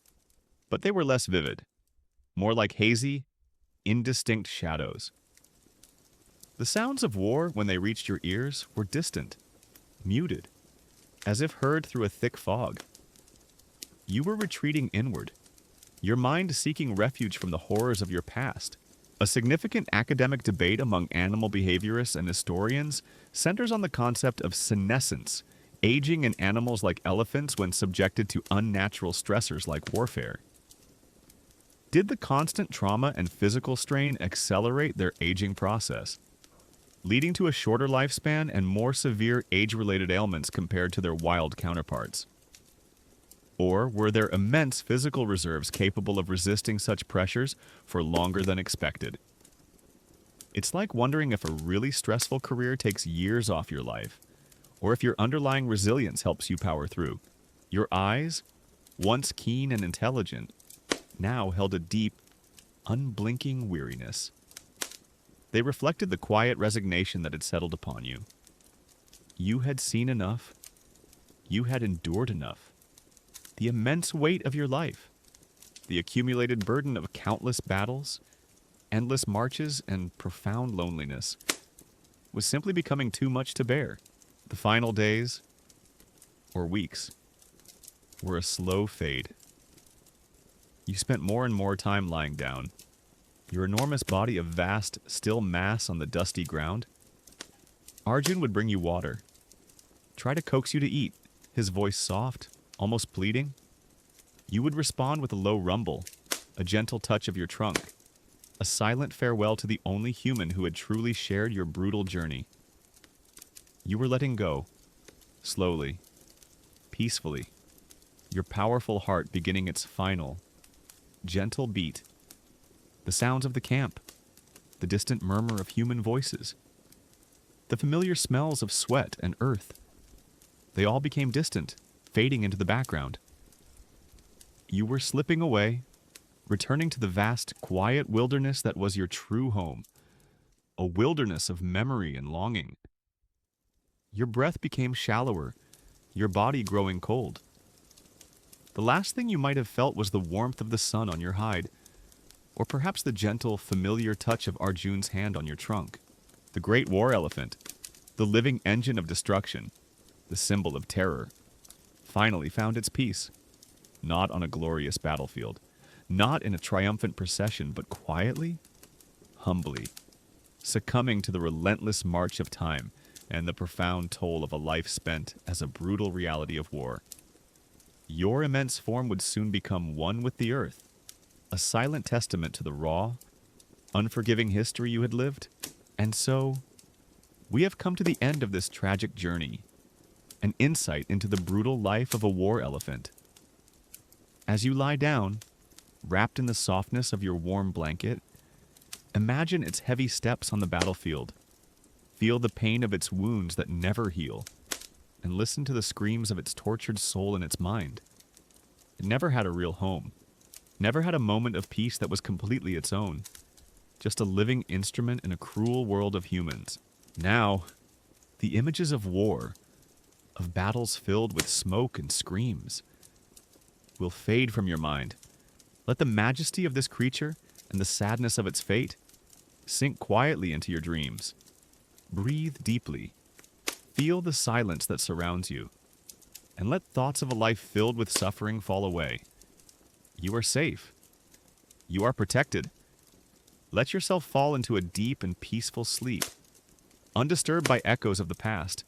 A: but they were less vivid, more like hazy, indistinct shadows. The sounds of war, when they reached your ears, were distant, muted, as if heard through a thick fog. You were retreating inward, your mind seeking refuge from the horrors of your past. A significant academic debate among animal behaviorists and historians centers on the concept of senescence, aging in animals like elephants when subjected to unnatural stressors like warfare. Did the constant trauma and physical strain accelerate their aging process, leading to a shorter lifespan and more severe age-related ailments compared to their wild counterparts? Or were there immense physical reserves capable of resisting such pressures for longer than expected? It's like wondering if a really stressful career takes years off your life, or if your underlying resilience helps you power through. Your eyes, once keen and intelligent, now held a deep, unblinking weariness. They reflected the quiet resignation that had settled upon you. You had seen enough. You had endured enough. The immense weight of your life, the accumulated burden of countless battles, endless marches, and profound loneliness was simply becoming too much to bear. The final days, or weeks, were a slow fade. You spent more and more time lying down, your enormous body a vast, still mass on the dusty ground. Arjun would bring you water, try to coax you to eat, his voice soft, almost pleading. You would respond with a low rumble, a gentle touch of your trunk, a silent farewell to the only human who had truly shared your brutal journey. You were letting go, slowly, peacefully, your powerful heart beginning its final, gentle beat. The sounds of the camp, the distant murmur of human voices, the familiar smells of sweat and earth. They all became distant, fading into the background. You were slipping away, returning to the vast, quiet wilderness that was your true home, a wilderness of memory and longing. Your breath became shallower, your body growing cold. The last thing you might have felt was the warmth of the sun on your hide, or perhaps the gentle, familiar touch of Arjun's hand on your trunk. The great war elephant, the living engine of destruction, the symbol of terror, finally found its peace. Not on a glorious battlefield, not in a triumphant procession, but quietly, humbly, succumbing to the relentless march of time and the profound toll of a life spent as a brutal reality of war. Your immense form would soon become one with the earth, a silent testament to the raw, unforgiving history you had lived. And so, we have come to the end of this tragic journey, an insight into the brutal life of a war elephant. As you lie down, wrapped in the softness of your warm blanket, imagine its heavy steps on the battlefield. Feel the pain of its wounds that never heal, and listen to the screams of its tortured soul and its mind. It never had a real home, never had a moment of peace that was completely its own, just a living instrument in a cruel world of humans. Now, the images of war, of battles filled with smoke and screams, will fade from your mind. Let the majesty of this creature and the sadness of its fate sink quietly into your dreams. Breathe deeply. Feel the silence that surrounds you, and let thoughts of a life filled with suffering fall away. You are safe. You are protected. Let yourself fall into a deep and peaceful sleep, undisturbed by echoes of the past.